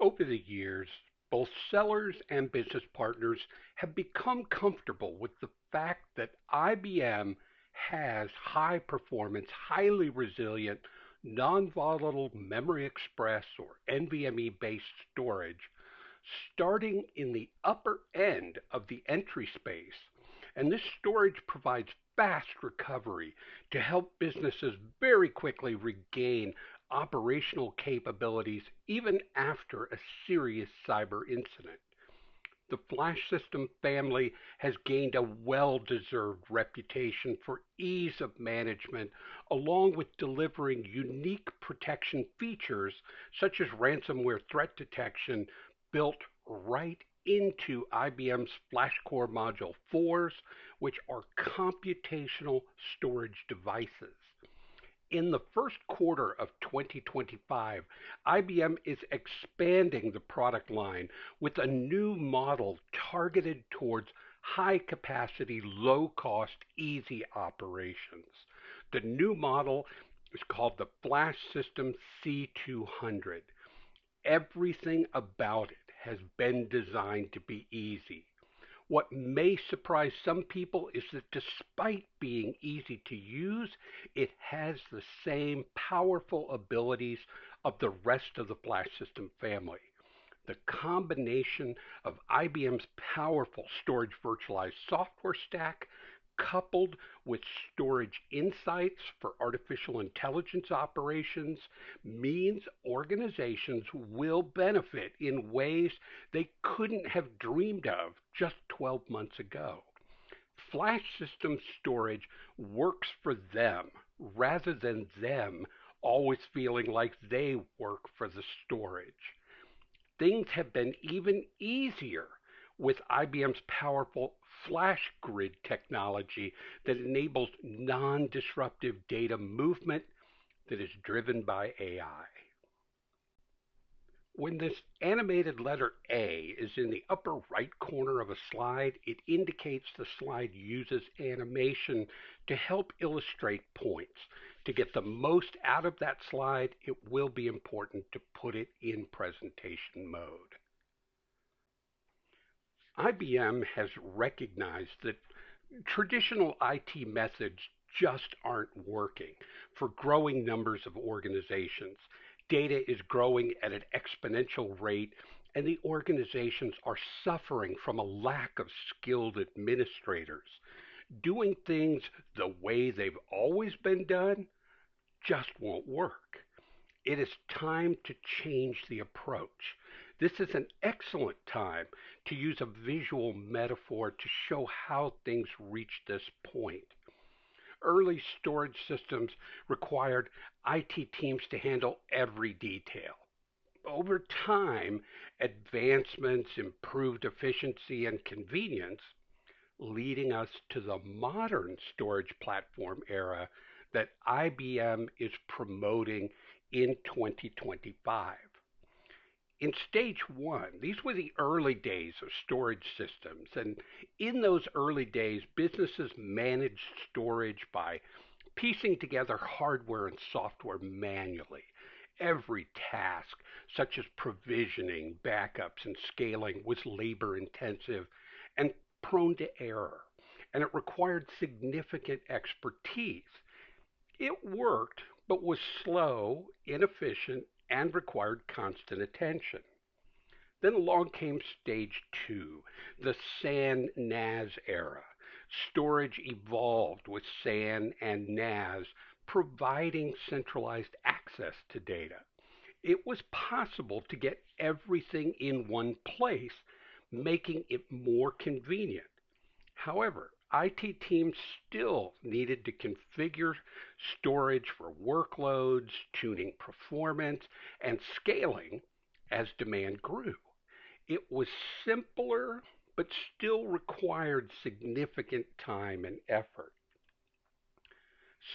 Over the years, both sellers and business partners have become comfortable with the fact that IBM has high performance, highly resilient, non volatile memory express or NVMe based storage starting in the upper end of the entry space. And this storage provides fast recovery to help businesses very quickly regain operational capabilities even after a serious cyber incident. The Flash System family has gained a well deserved reputation for ease of management, along with delivering unique protection features such as ransomware threat detection built right into IBM's FlashCore Module 4s, which are computational storage devices. In the first quarter of 2025, IBM is expanding the product line with a new model targeted towards high capacity, low cost, easy operations. The new model is called the FlashSystem C200. Everything about it has been designed to be easy. What may surprise some people is that despite being easy to use, it has the same powerful abilities of the rest of the Flash System family. The combination of IBM's powerful storage virtualized software stack coupled with storage insights for artificial intelligence operations means organizations will benefit in ways they couldn't have dreamed of just 12 months ago. Flash system storage works for them rather than them always feeling like they work for the storage. Things have been even easier with IBM's powerful flash grid technology that enables non disruptive data movement that is driven by AI. When this animated letter A is in the upper right corner of a slide, it indicates the slide uses animation to help illustrate points. To get the most out of that slide, it will be important to put it in presentation mode. IBM has recognized that traditional IT methods just aren't working for growing numbers of organizations. Data is growing at an exponential rate, and the organizations are suffering from a lack of skilled administrators. Doing things the way they've always been done just won't work. It is time to change the approach. This is an excellent time to use a visual metaphor to show how things reach this point. Early storage systems required IT teams to handle every detail. Over time, advancements improved efficiency and convenience, leading us to the modern storage platform era that IBM is promoting in 2025. In stage one, these were the early days of storage systems. And in those early days, businesses managed storage by piecing together hardware and software manually. Every task, such as provisioning, backups, and scaling, was labor intensive and prone to error. And it required significant expertise. It worked, but was slow, inefficient, and required constant attention. Then along came stage two, the SAN NAS era. Storage evolved with SAN and NAS providing centralized access to data. It was possible to get everything in one place, making it more convenient. However, IT teams still needed to configure storage for workloads, tuning performance, and scaling as demand grew. It was simpler, but still required significant time and effort.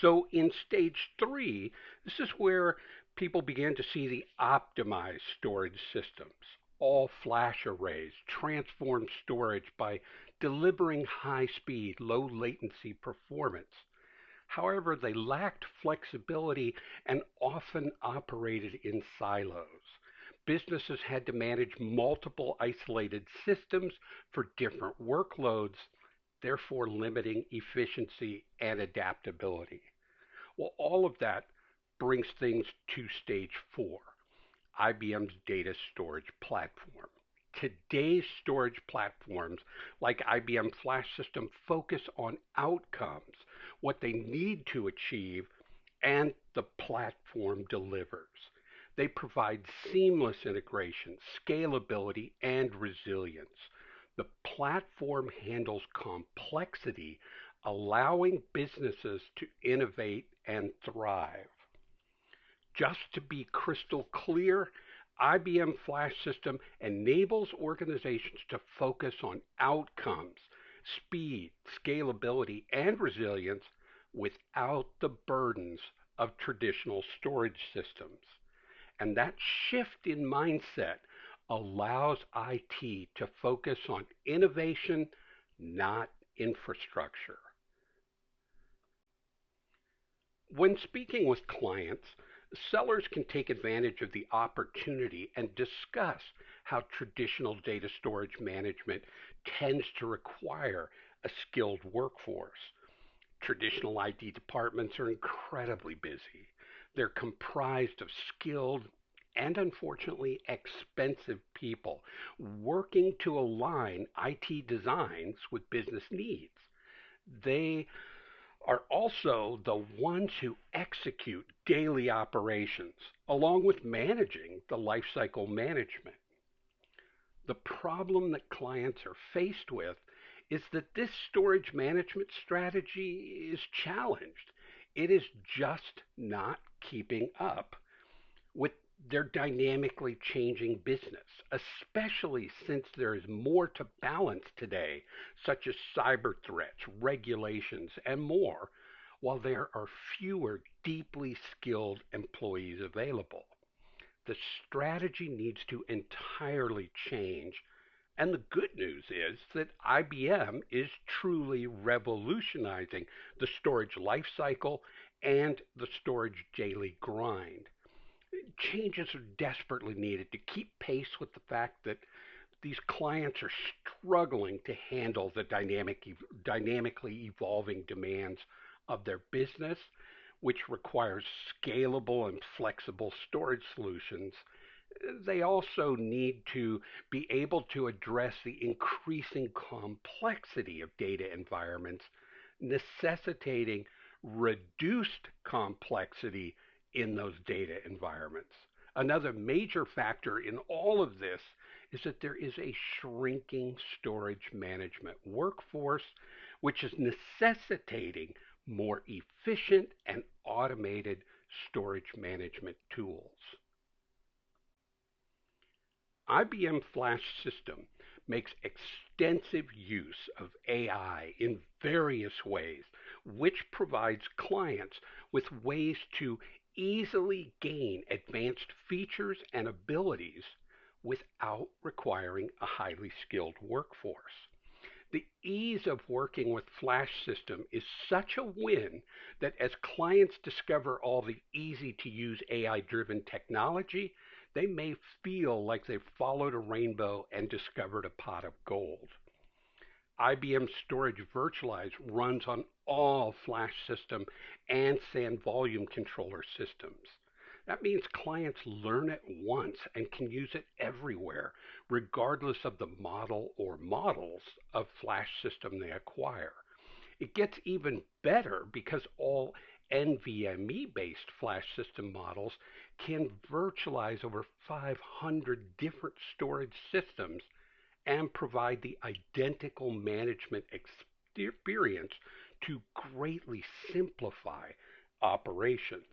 So in stage three, this is where people began to see the optimized storage systems. All flash arrays transform storage by delivering high speed, low latency performance. However, they lacked flexibility and often operated in silos. Businesses had to manage multiple isolated systems for different workloads, therefore limiting efficiency and adaptability. Well, all of that brings things to stage four, IBM's data storage platform. Today's storage platforms like IBM FlashSystem focus on outcomes, what they need to achieve, and the platform delivers. They provide seamless integration, scalability, and resilience. The platform handles complexity, allowing businesses to innovate and thrive. Just to be crystal clear, IBM Flash System enables organizations to focus on outcomes, speed, scalability, and resilience without the burdens of traditional storage systems. And that shift in mindset allows IT to focus on innovation, not infrastructure. When speaking with clients, sellers can take advantage of the opportunity and discuss how traditional data storage management tends to require a skilled workforce. Traditional IT departments are incredibly busy. They're comprised of skilled and unfortunately expensive people working to align IT designs with business needs. They are also the ones who execute daily operations, along with managing the lifecycle management. The problem that clients are faced with is that this storage management strategy is challenged. It is just not keeping up with their dynamically changing business, especially since there is more to balance today, such as cyber threats, regulations, and more, while there are fewer deeply skilled employees available. The strategy needs to entirely change. And the good news is that IBM is truly revolutionizing the storage lifecycle and the storage daily grind. Changes are desperately needed to keep pace with the fact that these clients are struggling to handle the dynamically evolving demands of their business, which requires scalable and flexible storage solutions. They also need to be able to address the increasing complexity of data environments, necessitating reduced complexity in those data environments. Another major factor in all of this is that there is a shrinking storage management workforce, which is necessitating more efficient and automated storage management tools. IBM Flash System makes extensive use of AI in various ways, which provides clients with ways to easily gain advanced features and abilities without requiring a highly skilled workforce. The ease of working with Flash System is such a win that as clients discover all the easy to use AI driven technology, they may feel like they've followed a rainbow and discovered a pot of gold. IBM Storage Virtualized runs on all Flash System and SAN volume controller systems. That means clients learn it once and can use it everywhere, regardless of the model or models of Flash System they acquire. It gets even better because all NVMe-based Flash System models can virtualize over 500 different storage systems and provide the identical management experience to greatly simplify operations.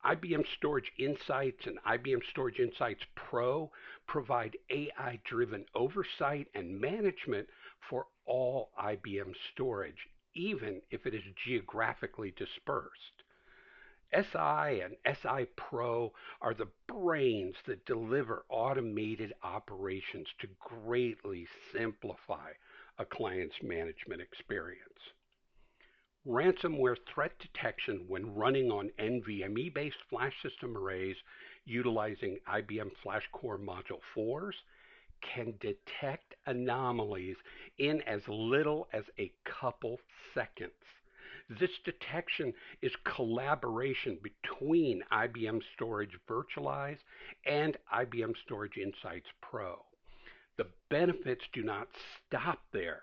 IBM Storage Insights and IBM Storage Insights Pro provide AI-driven oversight and management for all IBM storage, even if it is geographically dispersed. SI and SI Pro are the brains that deliver automated operations to greatly simplify a client's management experience. Ransomware threat detection when running on NVMe based flash system arrays utilizing IBM FlashCore Module 4s can detect anomalies in as little as a couple seconds. This detection is collaboration between IBM Storage Virtualize and IBM Storage Insights Pro. The benefits do not stop there.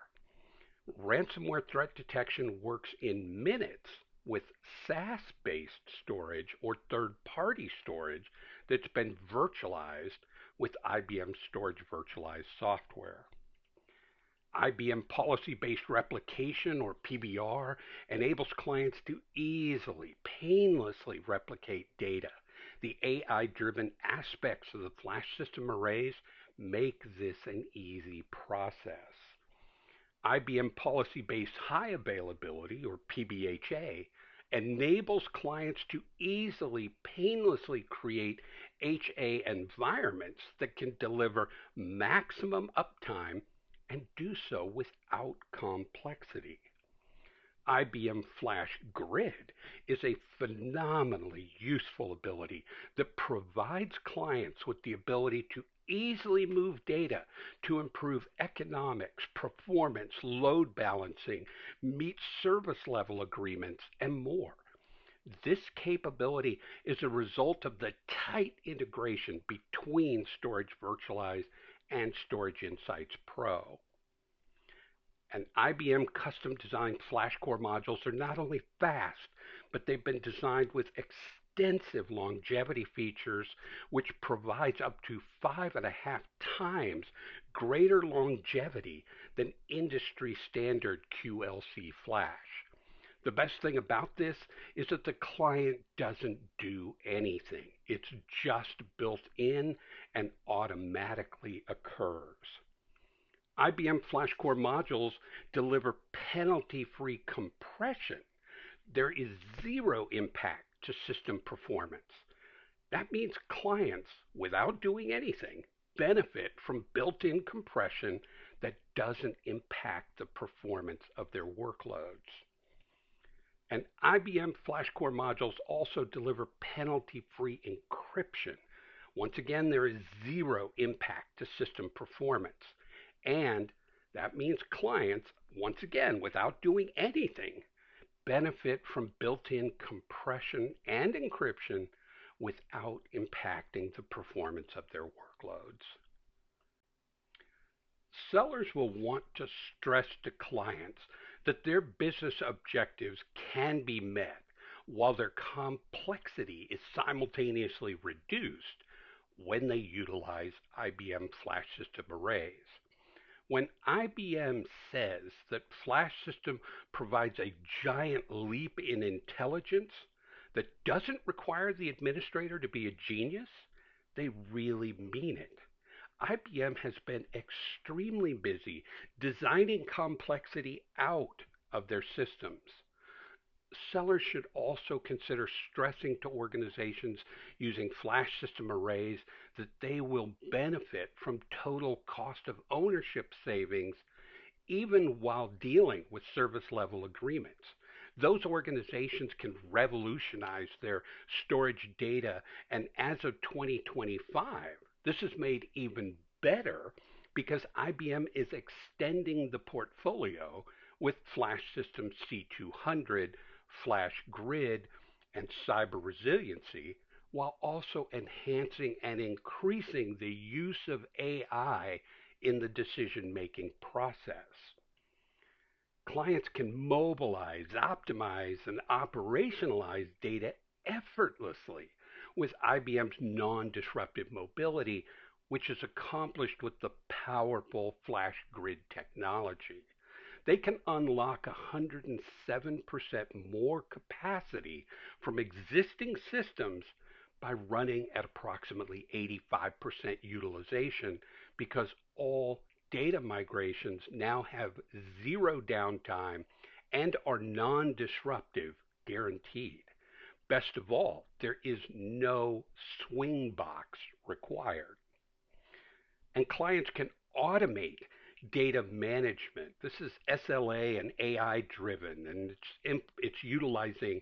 Ransomware threat detection works in minutes with SaaS-based storage or third-party storage that's been virtualized with IBM Storage Virtualized software. IBM Policy-Based Replication, or PBR, enables clients to easily, painlessly replicate data. The AI-driven aspects of the FlashSystem arrays make this an easy process. IBM Policy-Based High Availability, or PBHA, enables clients to easily, painlessly create HA environments that can deliver maximum uptime and do so without complexity. IBM Flash Grid is a phenomenally useful ability that provides clients with the ability to easily move data to improve economics, performance, load balancing, meet service level agreements, and more. This capability is a result of the tight integration between Storage Virtualized and Storage Insights Pro. And IBM custom designed FlashCore modules are not only fast, but they've been designed with extensive longevity features, which provides up to 5.5 times greater longevity than industry standard QLC flash. The best thing about this is that the client doesn't do anything. It's just built in and automatically occurs. IBM FlashCore modules deliver penalty-free compression. There is zero impact to system performance. That means clients, without doing anything, benefit from built-in compression that doesn't impact the performance of their workloads. And IBM FlashCore modules also deliver penalty-free encryption. Once again, there is zero impact to system performance. And that means clients, once again, without doing anything, benefit from built-in compression and encryption without impacting the performance of their workloads. Sellers will want to stress to clients that their business objectives can be met while their complexity is simultaneously reduced when they utilize IBM FlashSystem arrays. When IBM says that FlashSystem provides a giant leap in intelligence that doesn't require the administrator to be a genius, they really mean it. IBM has been extremely busy designing complexity out of their systems. Sellers should also consider stressing to organizations using flash system arrays that they will benefit from total cost of ownership savings even while dealing with service level agreements. Those organizations can revolutionize their storage data, and as of 2025, this is made even better because IBM is extending the portfolio with FlashSystem C200, Flash Grid, and cyber resiliency, while also enhancing and increasing the use of AI in the decision-making process. Clients can mobilize, optimize, and operationalize data effortlessly with IBM's non-disruptive mobility, which is accomplished with the powerful Flash Grid technology. They can unlock 107% more capacity from existing systems by running at approximately 85% utilization because all data migrations now have zero downtime and are non-disruptive, guaranteed. Best of all, there is no swing box required. And clients can automate data management. This is SLA and AI driven, and it's utilizing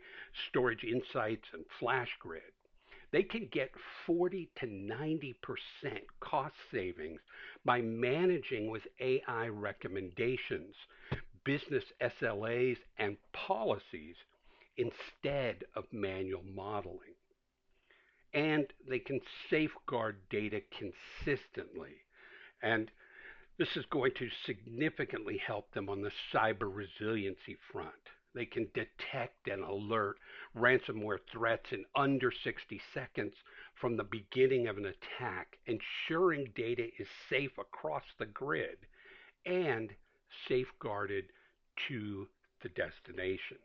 storage insights and flash grid. They can get 40 to 90% cost savings by managing with AI recommendations, business SLAs, and policies instead of manual modeling. And they can safeguard data consistently. And this is going to significantly help them on the cyber resiliency front. They can detect and alert ransomware threats in under 60 seconds from the beginning of an attack, ensuring data is safe across the grid and safeguarded to the destination.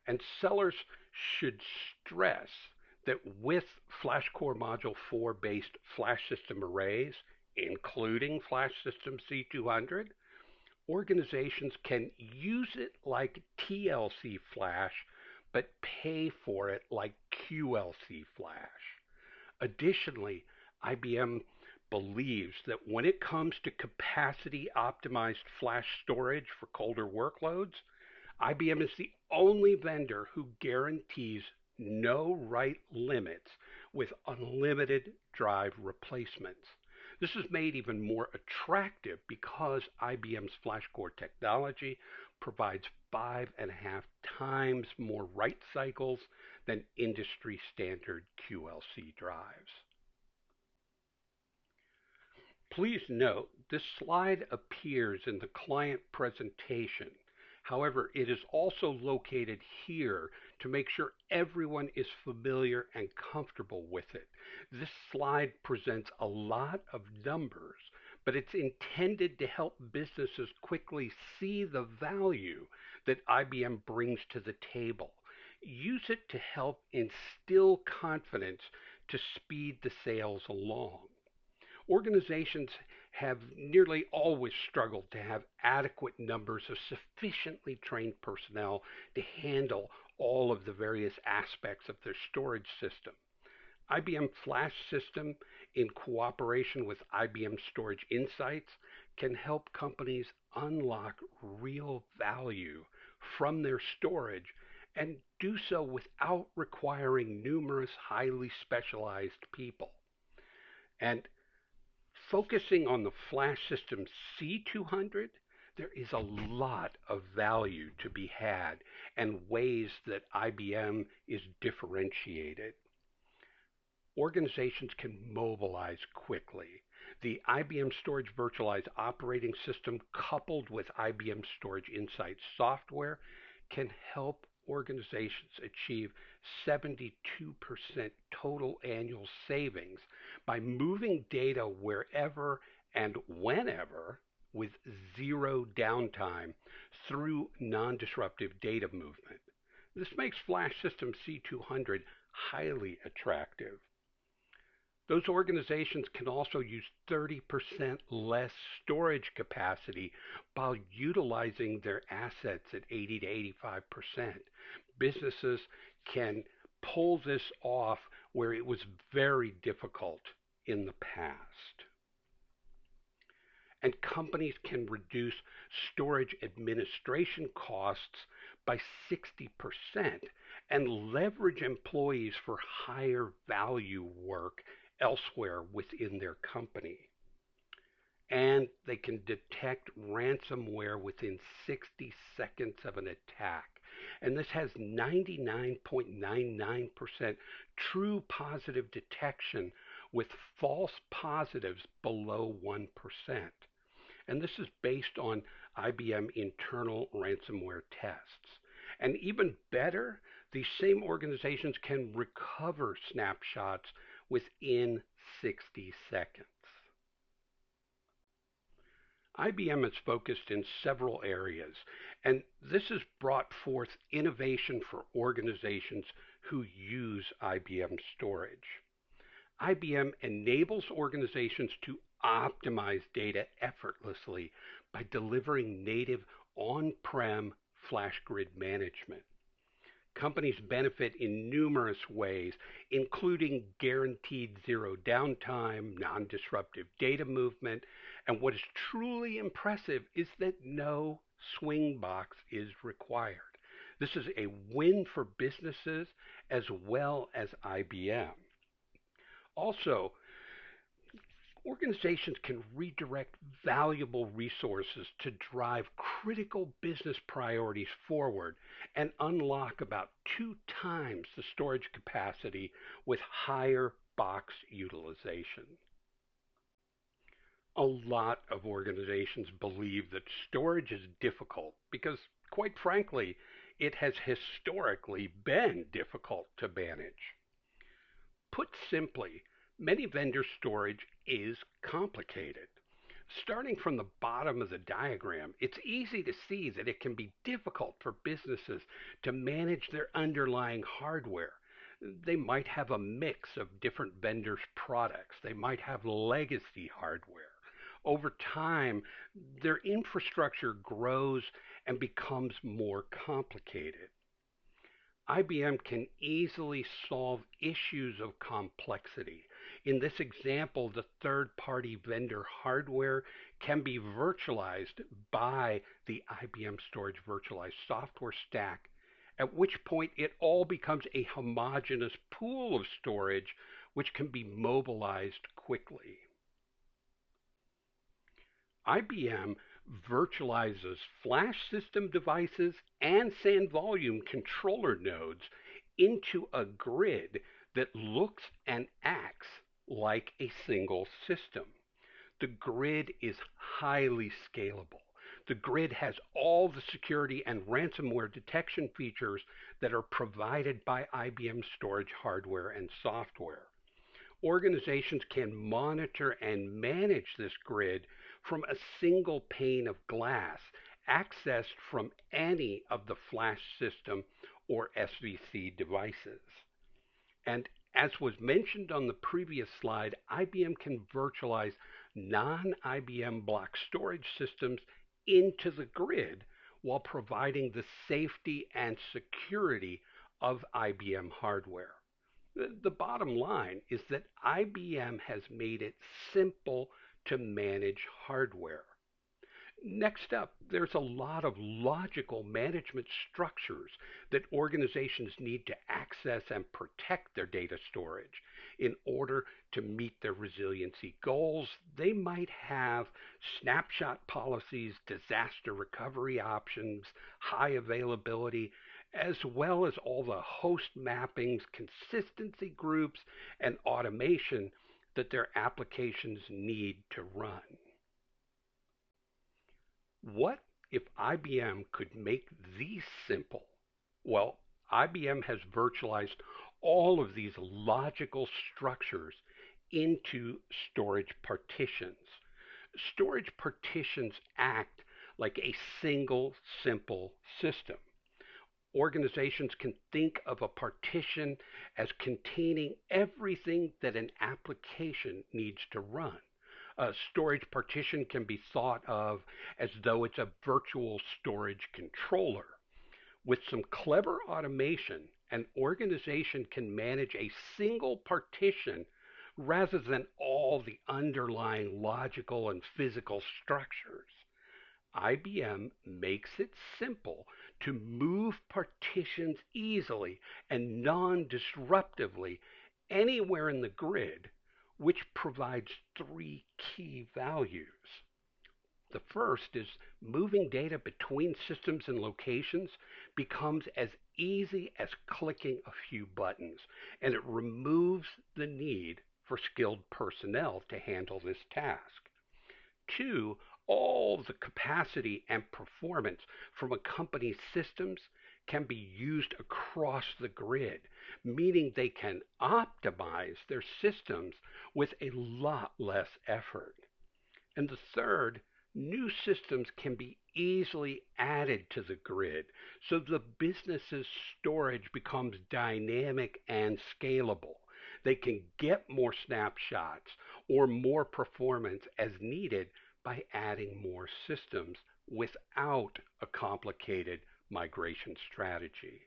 And sellers should stress that with FlashCore Module 4 based flash system arrays, including FlashSystem C200, organizations can use it like TLC flash, but pay for it like QLC flash. Additionally, IBM believes that when it comes to capacity optimized flash storage for colder workloads, IBM is the only vendor who guarantees no write limits with unlimited drive replacements. This is made even more attractive because IBM's FlashCore technology provides 5.5 times more write cycles than industry standard QLC drives. Please note this slide appears in the client presentation. However, it is also located here to make sure everyone is familiar and comfortable with it. This slide presents a lot of numbers, but it's intended to help businesses quickly see the value that IBM brings to the table. Use it to help instill confidence to speed the sales along. Organizations have nearly always struggled to have adequate numbers of sufficiently trained personnel to handle all of the various aspects of their storage system. IBM Flash System, in cooperation with IBM Storage Insights, can help companies unlock real value from their storage and do so without requiring numerous highly specialized people. And focusing on the FlashSystem C200, there is a lot of value to be had and ways that IBM is differentiated. Organizations can mobilize quickly. The IBM Storage Virtualized Operating System coupled with IBM Storage Insights software can help organizations achieve 72% total annual savings by moving data wherever and whenever with zero downtime through non-disruptive data movement. This makes FlashSystem C200 highly attractive. Those organizations can also use 30% less storage capacity while utilizing their assets at 80 to 85%. Businesses can pull this off where it was very difficult in the past. And companies can reduce storage administration costs by 60% and leverage employees for higher value work elsewhere within their company. And they can detect ransomware within 60 seconds of an attack. And this has 99.99% true positive detection with false positives below 1%. And this is based on IBM internal ransomware tests. And even better, these same organizations can recover snapshots within 60 seconds. IBM is focused in several areas, and this has brought forth innovation for organizations who use IBM storage. IBM enables organizations to optimize data effortlessly by delivering native on-prem flash grid management. Companies benefit in numerous ways, including guaranteed zero downtime, non-disruptive data movement, and what is truly impressive is that no swing box is required. This is a win for businesses as well as IBM. Also, organizations can redirect valuable resources to drive critical business priorities forward and unlock about 2 times the storage capacity with higher box utilization. A lot of organizations believe that storage is difficult because, quite frankly, it has historically been difficult to manage. Put simply, many vendor storage is complicated. Starting from the bottom of the diagram, it's easy to see that it can be difficult for businesses to manage their underlying hardware. They might have a mix of different vendors' products. They might have legacy hardware. Over time, their infrastructure grows and becomes more complicated. IBM can easily solve issues of complexity. In this example, the third-party vendor hardware can be virtualized by the IBM Storage Virtualized Software Stack, at which point it all becomes a homogeneous pool of storage which can be mobilized quickly. IBM virtualizes flash system devices and SAN volume controller nodes into a grid that looks and acts like a single system. The grid is highly scalable. The grid has all the security and ransomware detection features that are provided by IBM storage hardware and software. Organizations can monitor and manage this grid from a single pane of glass accessed from any of the flash system or SVC devices. And as was mentioned on the previous slide, IBM can virtualize non-IBM block storage systems into the grid while providing the safety and security of IBM hardware. The bottom line is that IBM has made it simple to manage hardware. Next up, there's a lot of logical management structures that organizations need to access and protect their data storage. In order to meet their resiliency goals, they might have snapshot policies, disaster recovery options, high availability, as well as all the host mappings, consistency groups, and automation that their applications need to run. What if IBM could make these simple? Well, IBM has virtualized all of these logical structures into storage partitions. Storage partitions act like a single simple system. Organizations can think of a partition as containing everything that an application needs to run. A storage partition can be thought of as though it's a virtual storage controller. With some clever automation, an organization can manage a single partition rather than all the underlying logical and physical structures. IBM makes it simple to move partitions easily and non-disruptively anywhere in the grid, which provides 3 key values. The first is moving data between systems and locations becomes as easy as clicking a few buttons, and it removes the need for skilled personnel to handle this task. 2, all the capacity and performance from a company's systems can be used across the grid, meaning they can optimize their systems with a lot less effort. And the third, new systems can be easily added to the grid so the business's storage becomes dynamic and scalable. They can get more snapshots or more performance as needed by adding more systems without a complicated migration strategy.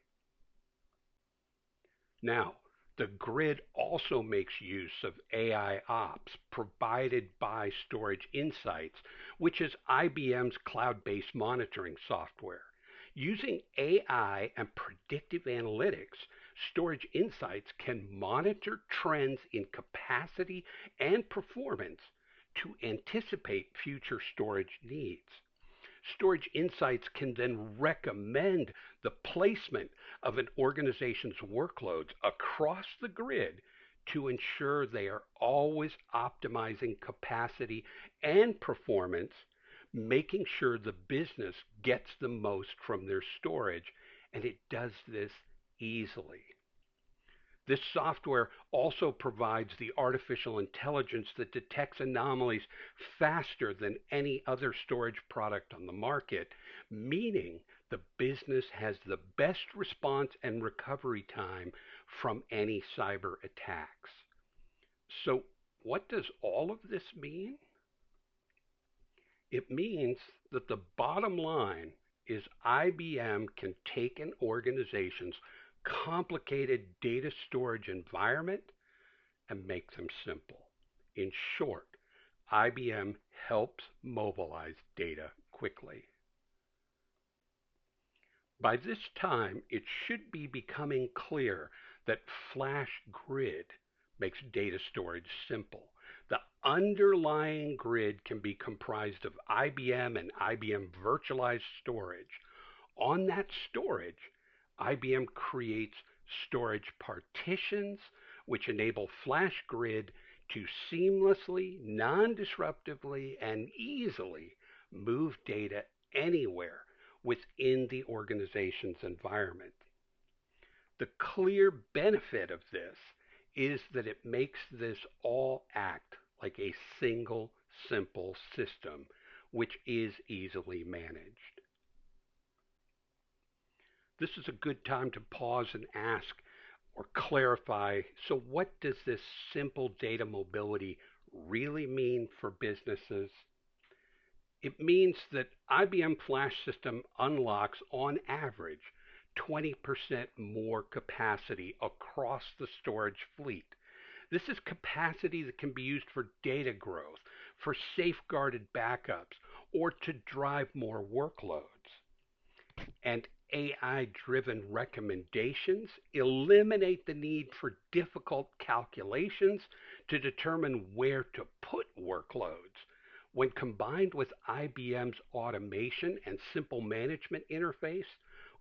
Now, the grid also makes use of AI Ops provided by Storage Insights, which is IBM's cloud-based monitoring software. Using AI and predictive analytics, Storage Insights can monitor trends in capacity and performance to anticipate future storage needs. Storage Insights can then recommend the placement of an organization's workloads across the grid to ensure they are always optimizing capacity and performance, making sure the business gets the most from their storage, and it does this easily. This software also provides the artificial intelligence that detects anomalies faster than any other storage product on the market, meaning the business has the best response and recovery time from any cyber attacks. So, what does all of this mean? It means that the bottom line is IBM can take an organization's complicated data storage environment and make them simple. In short, IBM helps mobilize data quickly. By this time, it should be becoming clear that Flash Grid makes data storage simple. The underlying grid can be comprised of IBM and IBM virtualized storage. On that storage, IBM creates storage partitions which enable Flash Grid to seamlessly, non-disruptively, and easily move data anywhere within the organization's environment. The clear benefit of this is that it makes this all act like a single, simple system, which is easily managed. This is a good time to pause and ask or clarify, so what does this simple data mobility really mean for businesses? It means that IBM Flash System unlocks, on average, 20% more capacity across the storage fleet. This is capacity that can be used for data growth, for safeguarded backups, or to drive more workloads. And AI-driven recommendations eliminate the need for difficult calculations to determine where to put workloads. When combined with IBM's automation and simple management interface,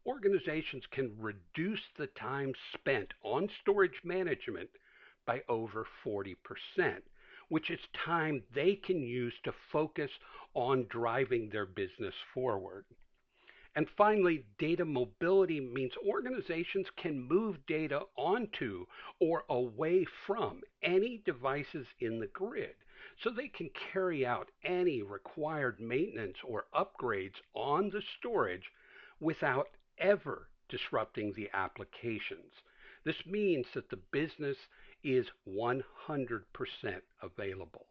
organizations can reduce the time spent on storage management by over 40%, which is time they can use to focus on driving their business forward. And finally, data mobility means organizations can move data onto or away from any devices in the grid, so they can carry out any required maintenance or upgrades on the storage without ever disrupting the applications. This means that the business is 100% available.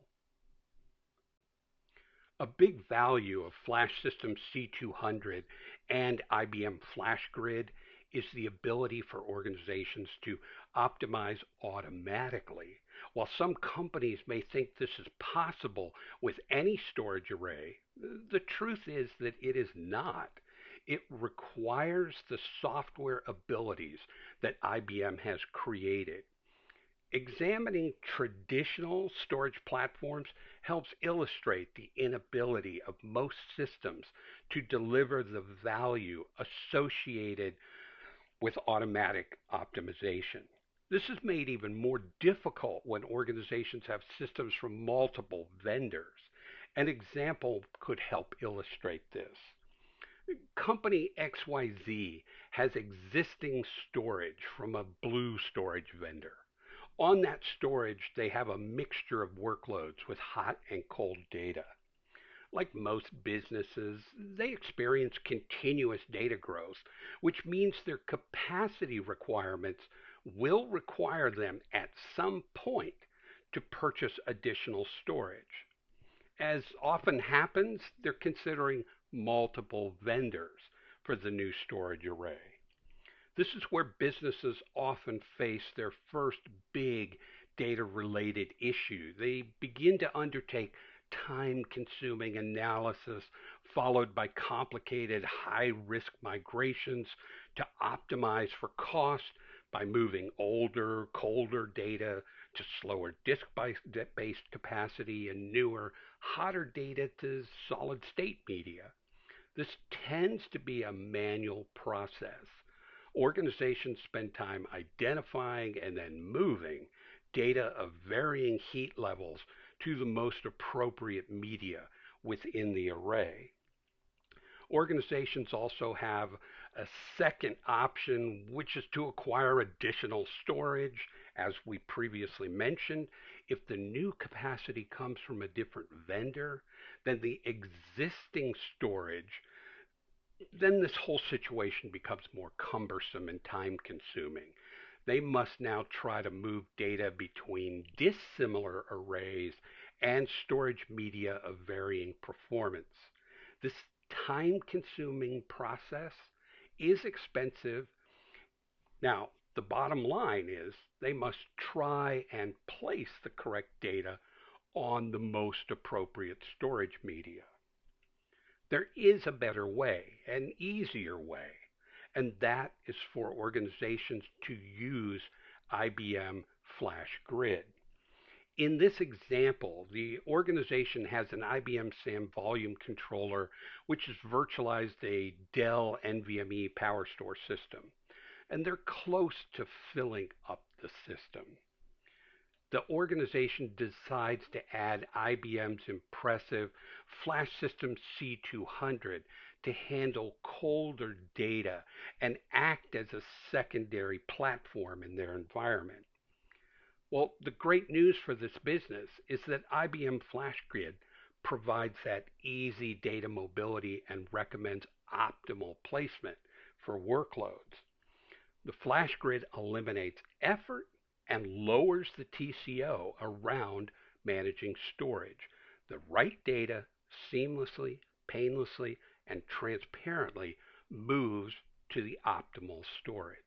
A big value of FlashSystem C200 and IBM FlashGrid is the ability for organizations to optimize automatically. While some companies may think this is possible with any storage array, the truth is that it is not. It requires the software abilities that IBM has created. Examining traditional storage platforms helps illustrate the inability of most systems to deliver the value associated with automatic optimization. This is made even more difficult when organizations have systems from multiple vendors. An example could help illustrate this. Company XYZ has existing storage from a blue storage vendor. On that storage, they have a mixture of workloads with hot and cold data. Like most businesses, they experience continuous data growth, which means their capacity requirements will require them at some point to purchase additional storage. As often happens, they're considering multiple vendors for the new storage array. This is where businesses often face their first big data related issue. They begin to undertake time consuming analysis followed by complicated high risk migrations to optimize for cost by moving older, colder data to slower disk based capacity and newer, hotter data to solid state media. This tends to be a manual process. Organizations spend time identifying and then moving data of varying heat levels to the most appropriate media within the array. Organizations also have a second option, which is to acquire additional storage, as we previously mentioned. If the new capacity comes from a different vendor than the existing storage, then this whole situation becomes more cumbersome and time consuming. They must now try to move data between dissimilar arrays and storage media of varying performance. This time consuming process is expensive. Now, the bottom line is they must try and place the correct data on the most appropriate storage media. There is a better way, an easier way, and that is for organizations to use IBM FlashGrid. In this example, the organization has an IBM SAM volume controller, which has virtualized a Dell NVMe PowerStore system, and they're close to filling up the system. The organization decides to add IBM's impressive FlashSystem C200 to handle colder data and act as a secondary platform in their environment. Well, the great news for this business is that IBM FlashGrid provides that easy data mobility and recommends optimal placement for workloads. The FlashGrid eliminates effort and lowers the TCO around managing storage. The right data seamlessly, painlessly, and transparently moves to the optimal storage.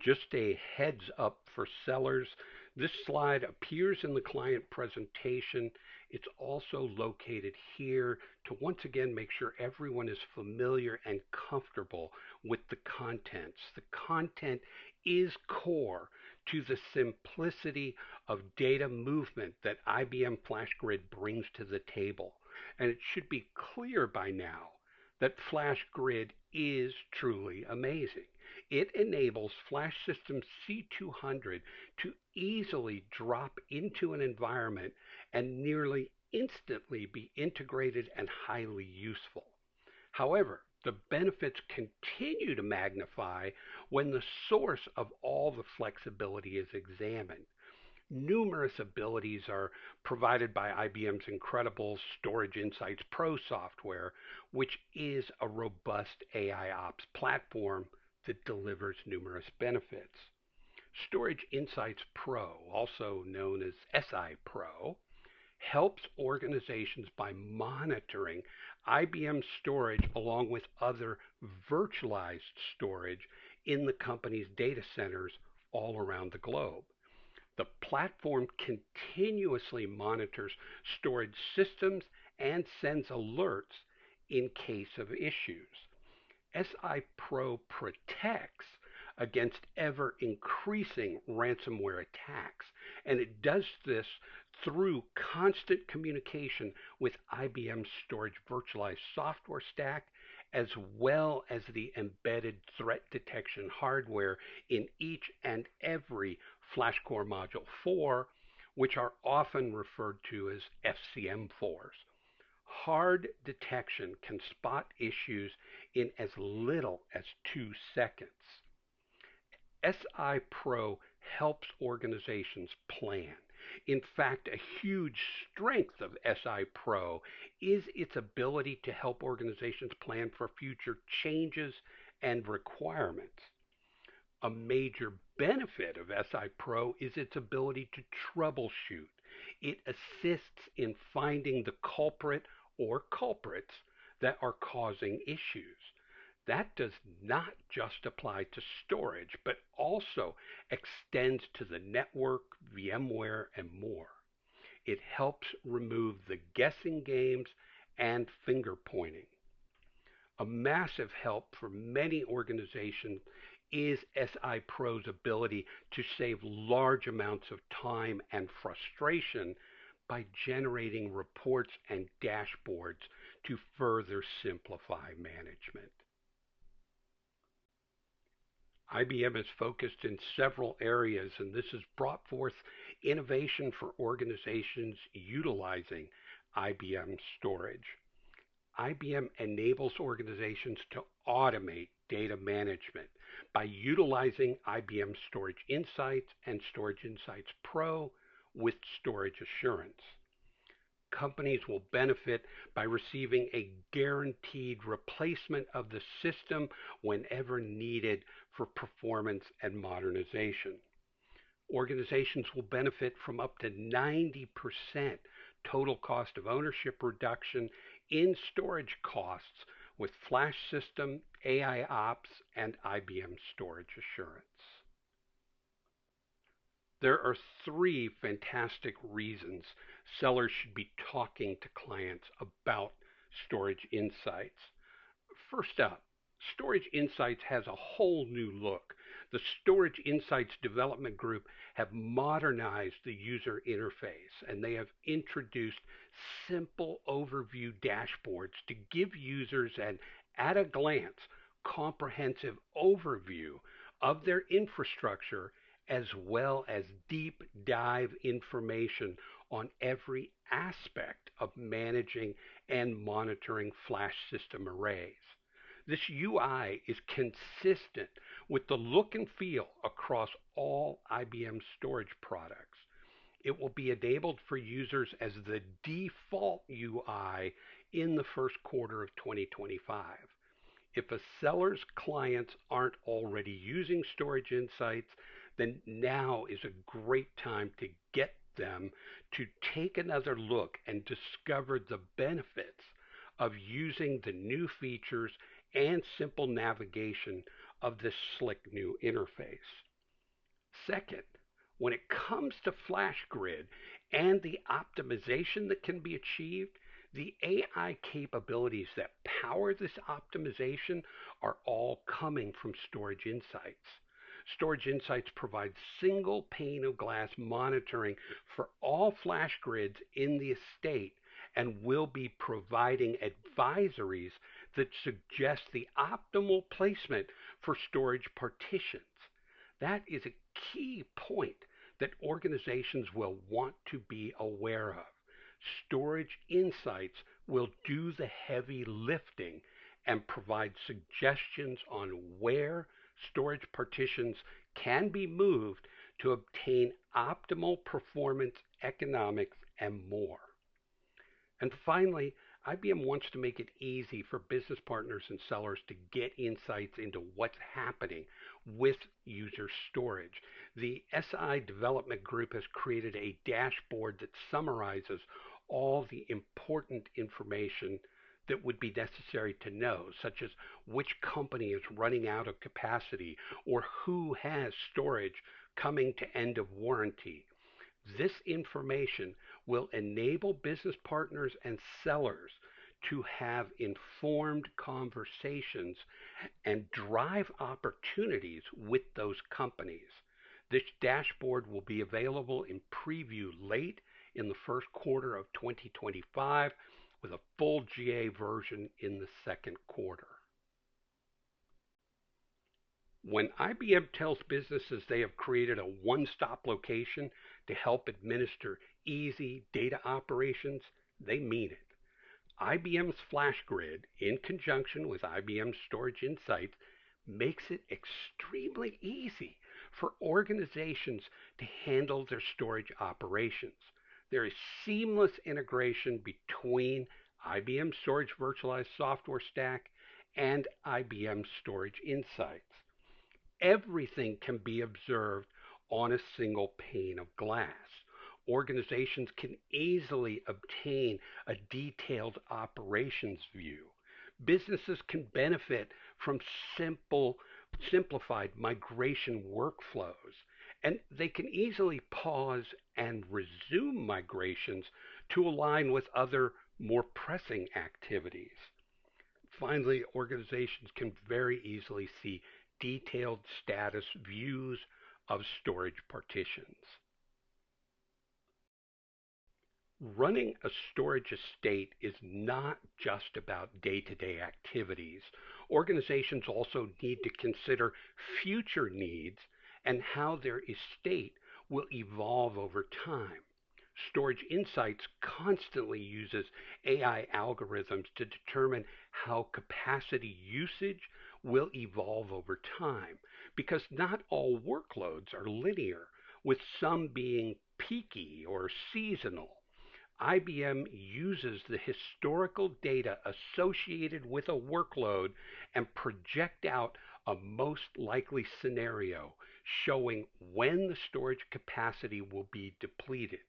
Just a heads up for sellers, this slide appears in the client presentation. It's also located here to once again make sure everyone is familiar and comfortable with the contents. The content is core to the simplicity of data movement that IBM FlashGrid brings to the table. And it should be clear by now that FlashGrid is truly amazing. It enables FlashSystem C200 to easily drop into an environment and nearly instantly be integrated and highly useful. However, the benefits continue to magnify when the source of all the flexibility is examined. Numerous abilities are provided by IBM's incredible Storage Insights Pro software, which is a robust AI ops platform that delivers numerous benefits. Storage Insights Pro, also known as SI Pro, helps organizations by monitoring IBM storage along with other virtualized storage in the company's data centers all around the globe. The platform continuously monitors storage systems and sends alerts in case of issues. SI Pro protects against ever increasing ransomware attacks, and it does this through constant communication with IBM's storage virtualized software stack, as well as the embedded threat detection hardware in each and every FlashCore Module 4, which are often referred to as FCM4s. Hard detection can spot issues in as little as 2 seconds. SI Pro helps organizations plan. In fact, a huge strength of SI Pro is its ability to help organizations plan for future changes and requirements. A major benefit of SI Pro is its ability to troubleshoot. It assists in finding the culprit or culprits that are causing issues. That does not just apply to storage, but also extends to the network, VMware, and more. It helps remove the guessing games and finger pointing. A massive help for many organizations is SI Pro's ability to save large amounts of time and frustration by generating reports and dashboards to further simplify management. IBM is focused in several areas, and this has brought forth innovation for organizations utilizing IBM storage. IBM enables organizations to automate data management by utilizing IBM Storage Insights and Storage Insights Pro with storage assurance. Companies will benefit by receiving a guaranteed replacement of the system whenever needed for performance and modernization. Organizations will benefit from up to 90% total cost of ownership reduction in storage costs with FlashSystem, AI Ops, and IBM Storage Assurance. There are three fantastic reasons sellers should be talking to clients about Storage Insights. First up, Storage Insights has a whole new look. The Storage Insights Development Group have modernized the user interface, and they have introduced simple overview dashboards to give users an at a glance comprehensive overview of their infrastructure as well as deep dive information on every aspect of managing and monitoring flash system arrays. This UI is consistent with the look and feel across all IBM storage products. It will be enabled for users as the default UI in the first quarter of 2025. If a seller's clients aren't already using Storage Insights, then now is a great time to get them to take another look and discover the benefits of using the new features and simple navigation of this slick new interface. Second, when it comes to FlashGrid and the optimization that can be achieved, the AI capabilities that power this optimization are all coming from Storage Insights. Storage Insights provides single pane of glass monitoring for all flash grids in the estate and will be providing advisories that suggest the optimal placement for storage partitions. That is a key point that organizations will want to be aware of. Storage Insights will do the heavy lifting and provide suggestions on where storage partitions can be moved to obtain optimal performance, economics, and more. And finally, IBM wants to make it easy for business partners and sellers to get insights into what's happening with user storage. The SI Development Group has created a dashboard that summarizes all the important information that would be necessary to know, such as which company is running out of capacity or who has storage coming to end of warranty. This information will enable business partners and sellers to have informed conversations and drive opportunities with those companies. This dashboard will be available in preview late in the first quarter of 2025 with a full GA version in the second quarter. When IBM tells businesses they have created a one-stop location to help administer easy data operations, they mean it. IBM's FlashGrid, in conjunction with IBM Storage Insights, makes it extremely easy for organizations to handle their storage operations. There is seamless integration between IBM Storage Virtualized Software Stack and IBM Storage Insights. Everything can be observed on a single pane of glass. Organizations can easily obtain a detailed operations view. Businesses can benefit from simple, simplified migration workflows, and they can easily pause and resume migrations to align with other more pressing activities. Finally, organizations can very easily see detailed status views of storage partitions. Running a storage estate is not just about day to day activities. Organizations also need to consider future needs and how their estate will evolve over time. Storage Insights constantly uses AI algorithms to determine how capacity usage will evolve over time because not all workloads are linear, with some being peaky or seasonal. IBM uses the historical data associated with a workload and project out a most likely scenario showing when the storage capacity will be depleted.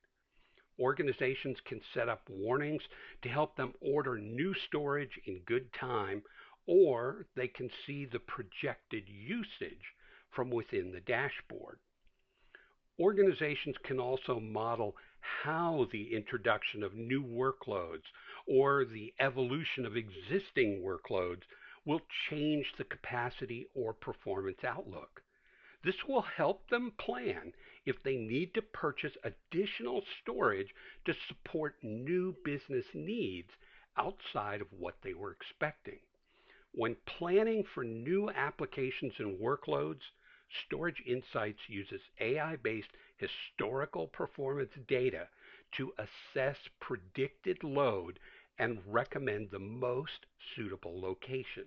Organizations can set up warnings to help them order new storage in good time, or they can see the projected usage from within the dashboard. Organizations can also model how the introduction of new workloads or the evolution of existing workloads will change the capacity or performance outlook. This will help them plan if they need to purchase additional storage to support new business needs outside of what they were expecting. When planning for new applications and workloads, Storage Insights uses AI-based historical performance data to assess predicted load and recommend the most suitable location.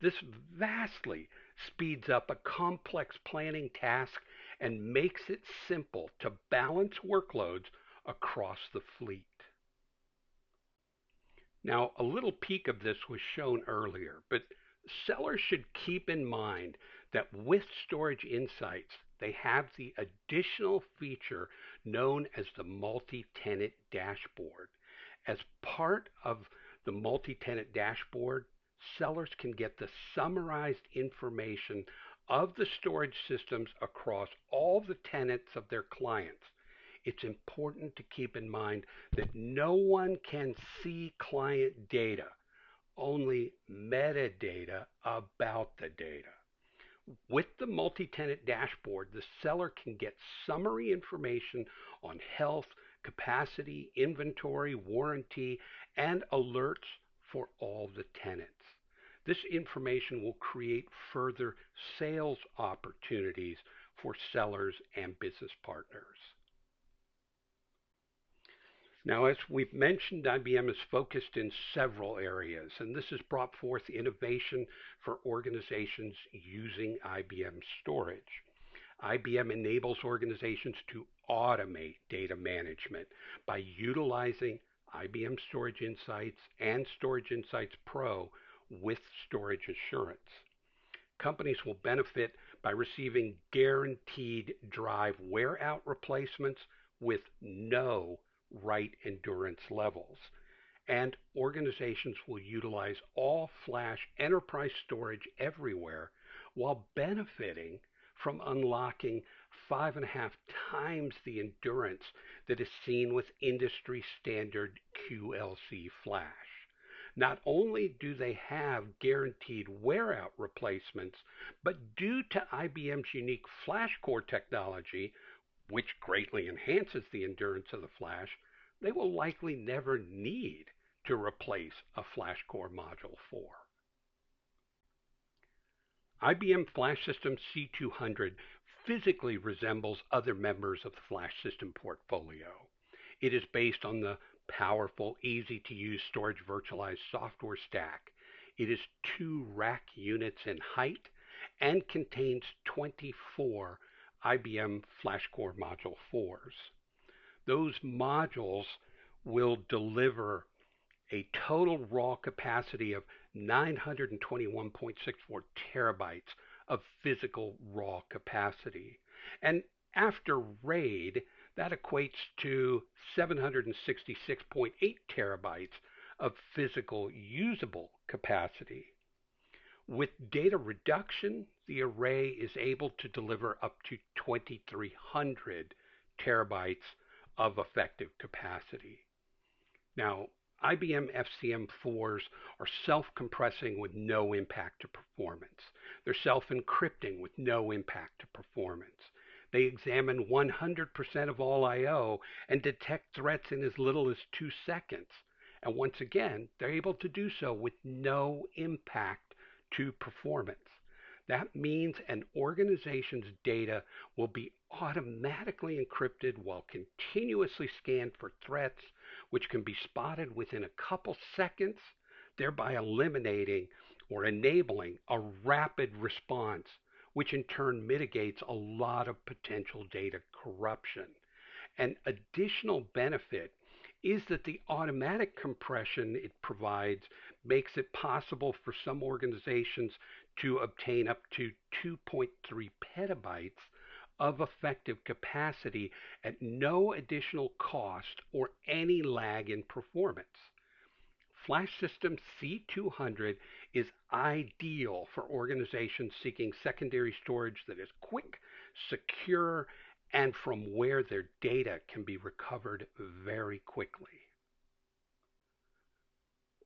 This vastly speeds up a complex planning task and makes it simple to balance workloads across the fleet. Now, a little peek of this was shown earlier, but sellers should keep in mind that with Storage Insights, they have the additional feature known as the multi-tenant dashboard. As part of the multi-tenant dashboard, sellers can get the summarized information of the storage systems across all the tenants of their clients. It's important to keep in mind that no one can see client data, only metadata about the data. With the multi-tenant dashboard, the seller can get summary information on health, capacity, inventory, warranty, and alerts for all the tenants. This information will create further sales opportunities for sellers and business partners. Now, as we've mentioned, IBM is focused in several areas, and this has brought forth innovation for organizations using IBM storage. IBM enables organizations to automate data management by utilizing IBM Storage Insights and Storage Insights Pro with storage assurance. Companies will benefit by receiving guaranteed drive wear out replacements with no write endurance levels. And organizations will utilize all flash enterprise storage everywhere while benefiting from unlocking 5.5 times the endurance that is seen with industry standard QLC flash. Not only do they have guaranteed wear out replacements, but due to IBM's unique flash core technology, which greatly enhances the endurance of the flash, they will likely never need to replace a flash core module 4. IBM FlashSystem C200 physically resembles other members of the FlashSystem portfolio. It is based on the powerful, easy-to-use storage virtualized software stack. It is 2 rack units in height and contains 24 IBM FlashCore Module 4s. Those modules will deliver a total raw capacity of 921.64 terabytes of physical raw capacity. And after RAID, that equates to 766.8 terabytes of physical usable capacity. With data reduction, the array is able to deliver up to 2,300 terabytes of effective capacity. Now, IBM FCM4s are self-compressing with no impact to performance. They're self-encrypting with no impact to performance. They examine 100% of all I/O and detect threats in as little as 2 seconds. And once again, they're able to do so with no impact to performance. That means an organization's data will be automatically encrypted while continuously scanned for threats, which can be spotted within a couple seconds, thereby eliminating or enabling a rapid response, which in turn mitigates a lot of potential data corruption. An additional benefit is that the automatic compression it provides makes it possible for some organizations to obtain up to 2.3 petabytes of effective capacity at no additional cost or any lag in performance. FlashSystem C200 is ideal for organizations seeking secondary storage that is quick, secure, and from where their data can be recovered very quickly.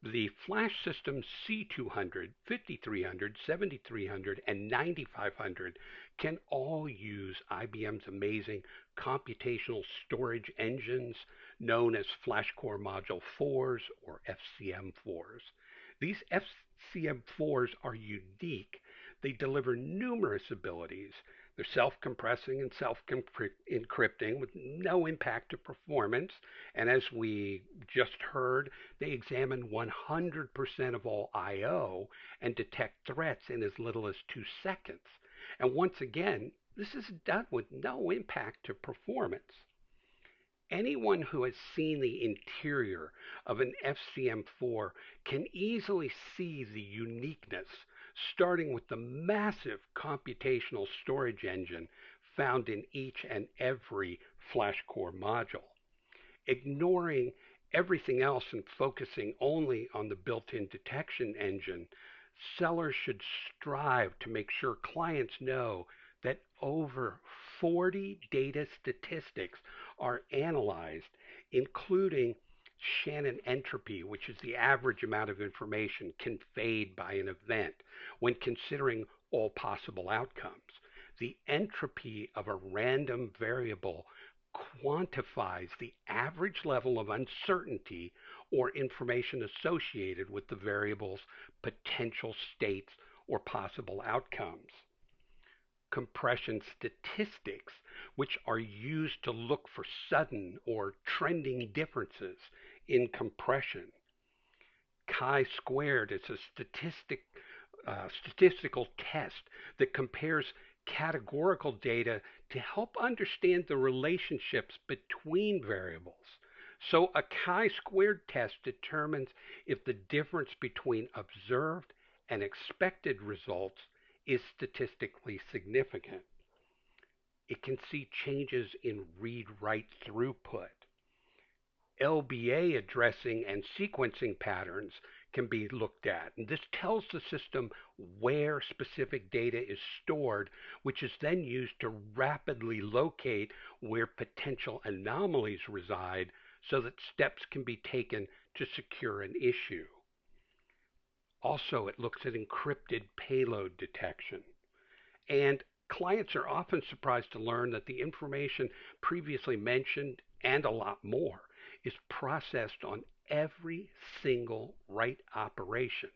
The FlashSystem C200, 5300, 7300, and 9500 can all use IBM's amazing computational storage engines known as FlashCore Module 4s or FCM4s. These FCM4s are unique. They deliver numerous abilities. They're self-compressing and self-encrypting with no impact to performance. And as we just heard, they examine 100% of all I/O and detect threats in as little as 2 seconds. And once again, this is done with no impact to performance. Anyone who has seen the interior of an FCM4 can easily see the uniqueness, starting with the massive computational storage engine found in each and every FlashCore module. Ignoring everything else and focusing only on the built-in detection engine, sellers should strive to make sure clients know that over 40 data statistics are analyzed, including Shannon entropy, which is the average amount of information conveyed by an event when considering all possible outcomes. The entropy of a random variable quantifies the average level of uncertainty or information associated with the variable's potential states or possible outcomes. Compression statistics, which are used to look for sudden or trending differences in compression. Chi-squared is a statistical test that compares categorical data to help understand the relationships between variables. So a chi-squared test determines if the difference between observed and expected results is statistically significant. It can see changes in read-write throughput. LBA addressing and sequencing patterns can be looked at. And this tells the system where specific data is stored, which is then used to rapidly locate where potential anomalies reside so that steps can be taken to secure an issue. Also, it looks at encrypted payload detection. And clients are often surprised to learn that the information previously mentioned and a lot more is processed on every single write operation.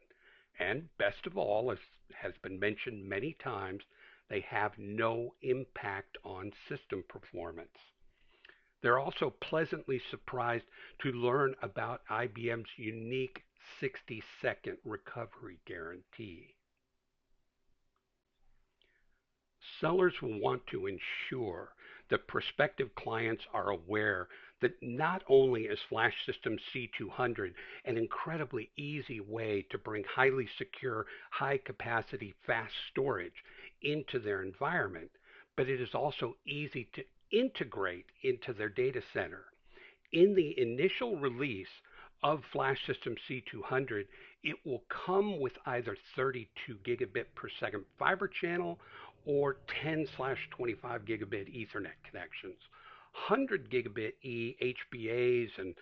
And best of all, as has been mentioned many times, they have no impact on system performance. They're also pleasantly surprised to learn about IBM's unique 60-second recovery guarantee. Sellers will want to ensure that prospective clients are aware that not only is FlashSystem C200 an incredibly easy way to bring highly secure, high capacity, fast storage into their environment, but it is also easy to integrate into their data center. In the initial release of FlashSystem C200, it will come with either 32 gigabit per second fiber channel or 10/25 gigabit Ethernet connections. 100 gigabit HBAs and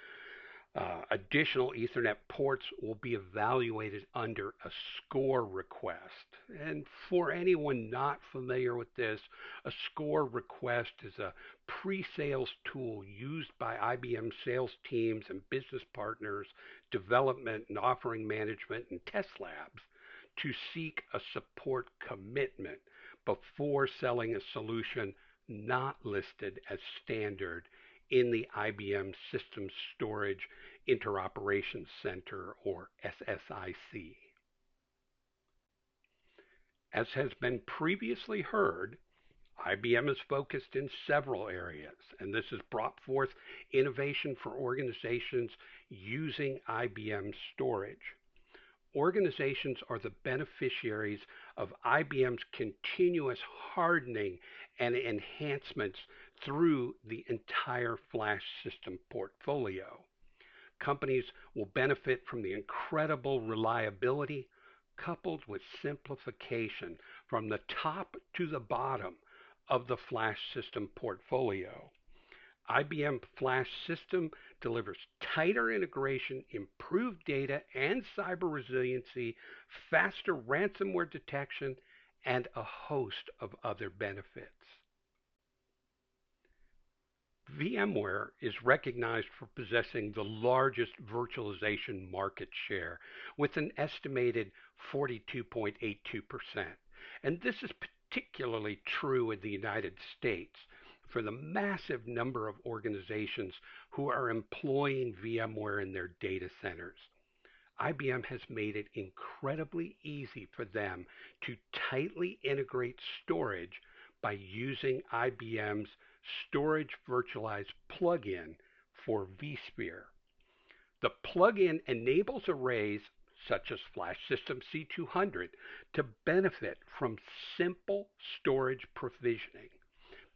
additional Ethernet ports will be evaluated under a score request. And for anyone not familiar with this, a score request is a pre-sales tool used by IBM sales teams and business partners, development and offering management and test labs to seek a support commitment before selling a solution not listed as standard in the IBM Systems Storage Interoperation Center, or SSIC. As has been previously heard, IBM is focused in several areas, and this has brought forth innovation for organizations using IBM storage. Organizations are the beneficiaries of IBM's continuous hardening and enhancements through the entire Flash system portfolio. Companies will benefit from the incredible reliability coupled with simplification from the top to the bottom of the Flash system portfolio. IBM Flash System delivers tighter integration, improved data and cyber resiliency, faster ransomware detection, and a host of other benefits. VMware is recognized for possessing the largest virtualization market share with an estimated 42.82%. And this is particularly true in the United States for the massive number of organizations who are employing VMware in their data centers. IBM has made it incredibly easy for them to tightly integrate storage by using IBM's Storage Virtualized plugin for vSphere. The plugin enables arrays such as FlashSystem C200 to benefit from simple storage provisioning.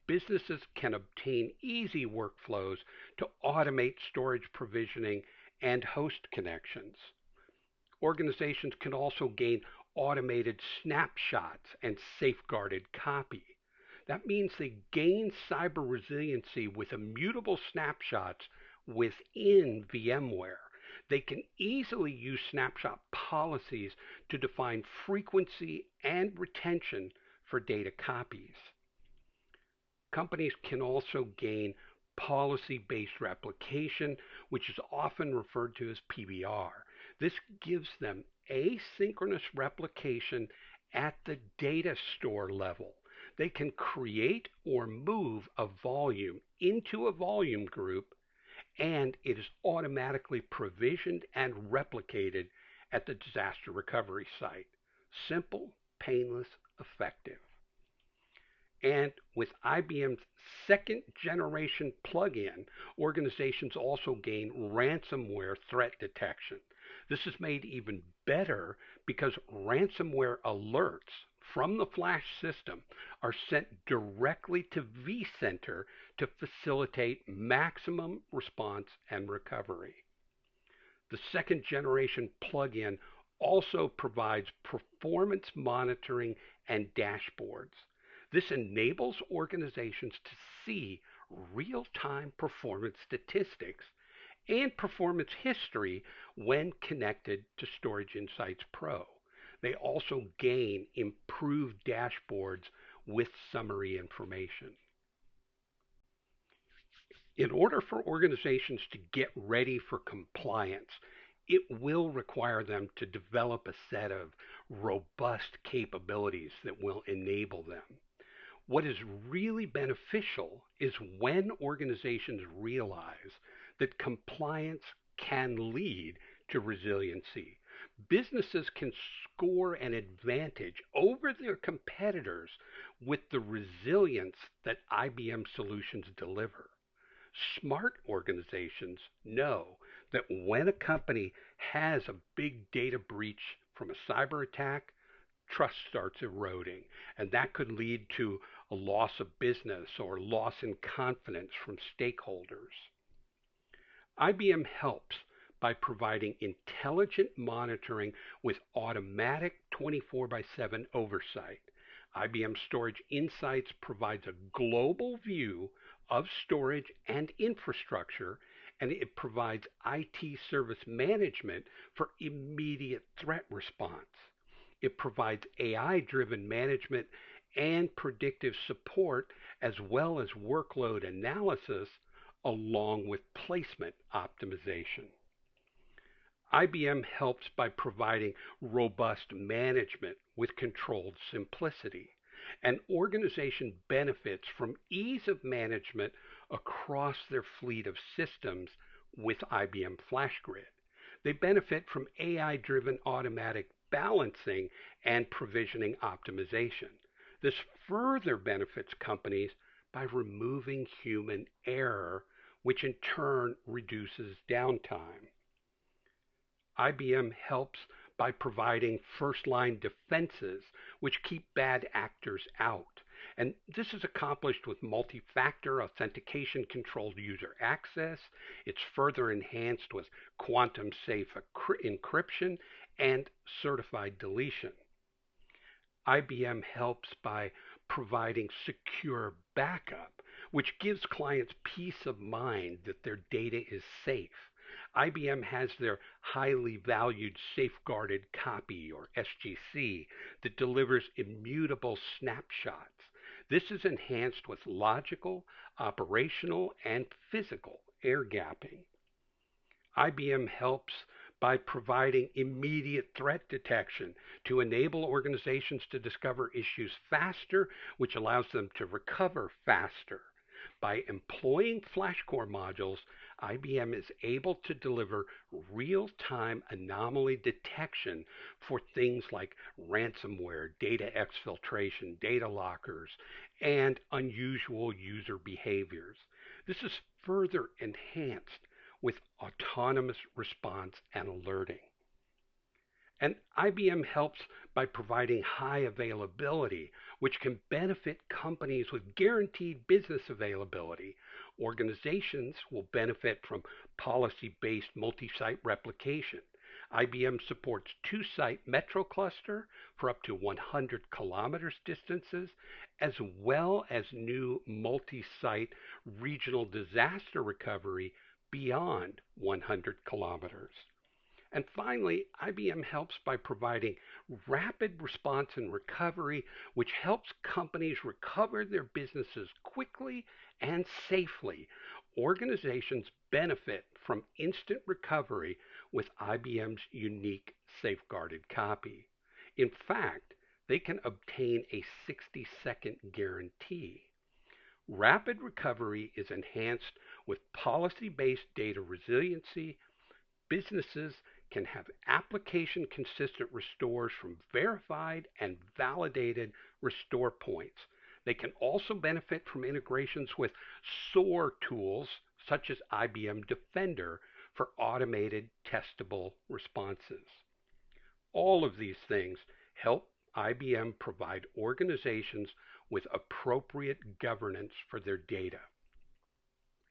Businesses can obtain easy workflows to automate storage provisioning and host connections. Organizations can also gain automated snapshots and safeguarded copy. That means they gain cyber resiliency with immutable snapshots within VMware. They can easily use snapshot policies to define frequency and retention for data copies. Companies can also gain policy-based replication, which is often referred to as PBR. This gives them asynchronous replication at the data store level. They can create or move a volume into a volume group, and it is automatically provisioned and replicated at the disaster recovery site. Simple, painless, effective. And with IBM's second generation plugin, organizations also gain ransomware threat detection. This is made even better because ransomware alerts from the Flash system are sent directly to vCenter to facilitate maximum response and recovery. The second generation plugin also provides performance monitoring and dashboards. This enables organizations to see real-time performance statistics and performance history when connected to Storage Insights Pro. They also gain improved dashboards with summary information. In order for organizations to get ready for compliance, it will require them to develop a set of robust capabilities that will enable them. What is really beneficial is when organizations realize that compliance can lead to resiliency. Businesses can score an advantage over their competitors with the resilience that IBM solutions deliver. Smart organizations know that when a company has a big data breach from a cyber attack, trust starts eroding, and that could lead to a loss of business or loss in confidence from stakeholders. IBM helps by providing intelligent monitoring with automatic 24 by 7 oversight. IBM Storage Insights provides a global view of storage and infrastructure, and it provides IT service management for immediate threat response. It provides AI-driven management and predictive support, as well as workload analysis, along with placement optimization. IBM helps by providing robust management with controlled simplicity. An organization benefits from ease of management across their fleet of systems with IBM FlashGrid. They benefit from AI-driven automatic balancing and provisioning optimization. This further benefits companies by removing human error, which in turn reduces downtime. IBM helps by providing first line defenses, which keep bad actors out. And this is accomplished with multi factor authentication controlled user access. It's further enhanced with quantum safe encryption and certified deletion. IBM helps by providing secure backup, which gives clients peace of mind that their data is safe. IBM has their highly valued safeguarded copy, or SGC, that delivers immutable snapshots. This is enhanced with logical, operational, and physical air gapping. IBM helps by providing immediate threat detection to enable organizations to discover issues faster, which allows them to recover faster. By employing FlashCore modules, IBM is able to deliver real-time anomaly detection for things like ransomware, data exfiltration, data lockers, and unusual user behaviors. This is further enhanced with autonomous response and alerting. And IBM helps by providing high availability, which can benefit companies with guaranteed business availability. Organizations will benefit from policy-based multi-site replication. IBM supports two-site metro cluster for up to 100 kilometers distances, as well as new multi-site regional disaster recovery beyond 100 kilometers. And finally, IBM helps by providing rapid response and recovery, which helps companies recover their businesses quickly and safely. Organizations benefit from instant recovery with IBM's unique safeguarded copy. In fact, they can obtain a 60-second guarantee. Rapid recovery is enhanced with policy-based data resiliency. Businesses can have application consistent restores from verified and validated restore points. They can also benefit from integrations with SOAR tools such as IBM Defender for automated testable responses. All of these things help IBM provide organizations with appropriate governance for their data.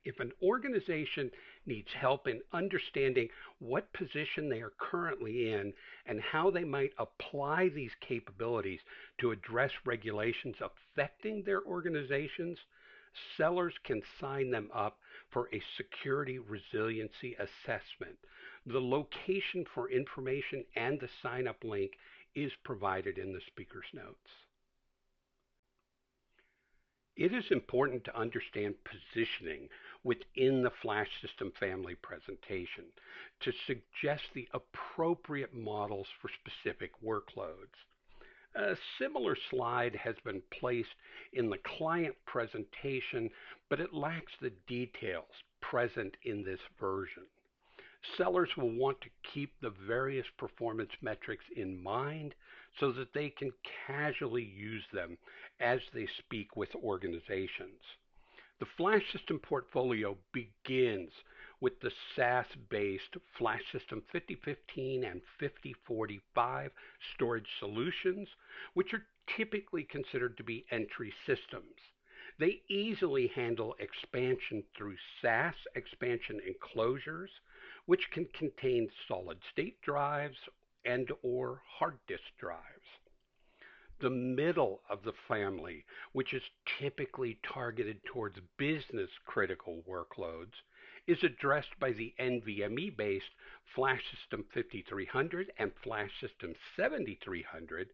If an organization needs help in understanding what position they are currently in and how they might apply these capabilities to address regulations affecting their organizations, sellers can sign them up for a security resiliency assessment. The location for information and the sign up link is provided in the speaker's notes. It is important to understand positioning within the FlashSystem family presentation to suggest the appropriate models for specific workloads. A similar slide has been placed in the client presentation, but it lacks the details present in this version. Sellers will want to keep the various performance metrics in mind so that they can casually use them as they speak with organizations. The FlashSystem portfolio begins with the SaaS-based FlashSystem 5015 and 5045 storage solutions, which are typically considered to be entry systems. They easily handle expansion through SaaS expansion enclosures, which can contain solid-state drives and or hard disk drives. The middle of the family, which is typically targeted towards business critical workloads, is addressed by the NVMe based FlashSystem 5300 and FlashSystem 7300,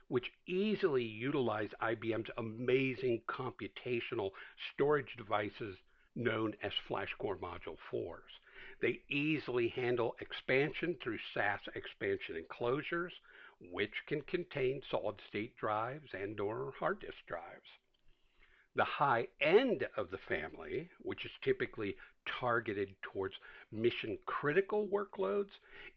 which easily utilize IBM's amazing computational storage devices known as FlashCore Module 4s. They easily handle expansion through SAS expansion enclosures, which can contain solid-state drives and or hard disk drives. The high end of the family, which is typically targeted towards mission critical workloads,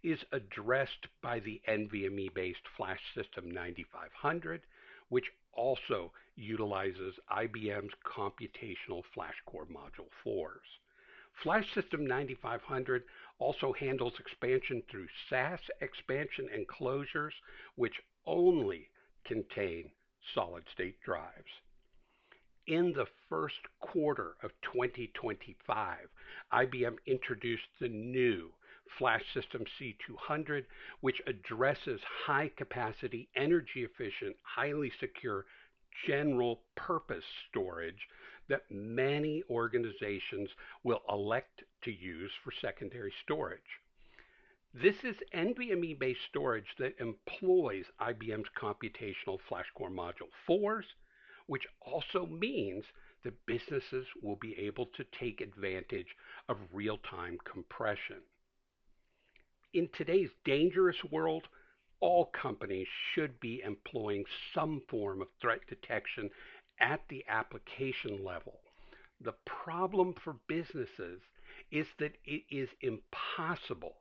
is addressed by the NVMe based Flash System 9500, which also utilizes IBM's computational FlashCore Module 4s. Flash System 9500 also handles expansion through SAS expansion enclosures, which only contain solid-state drives. In the first quarter of 2025, IBM introduced the new FlashSystem C200, which addresses high-capacity, energy-efficient, highly secure general purpose storage that many organizations will elect to use for secondary storage. This is NVMe based storage that employs IBM's computational FlashCore Module 4s, which also means that businesses will be able to take advantage of real time compression. In today's dangerous world, all companies should be employing some form of threat detection at the application level. The problem for businesses is that it is impossible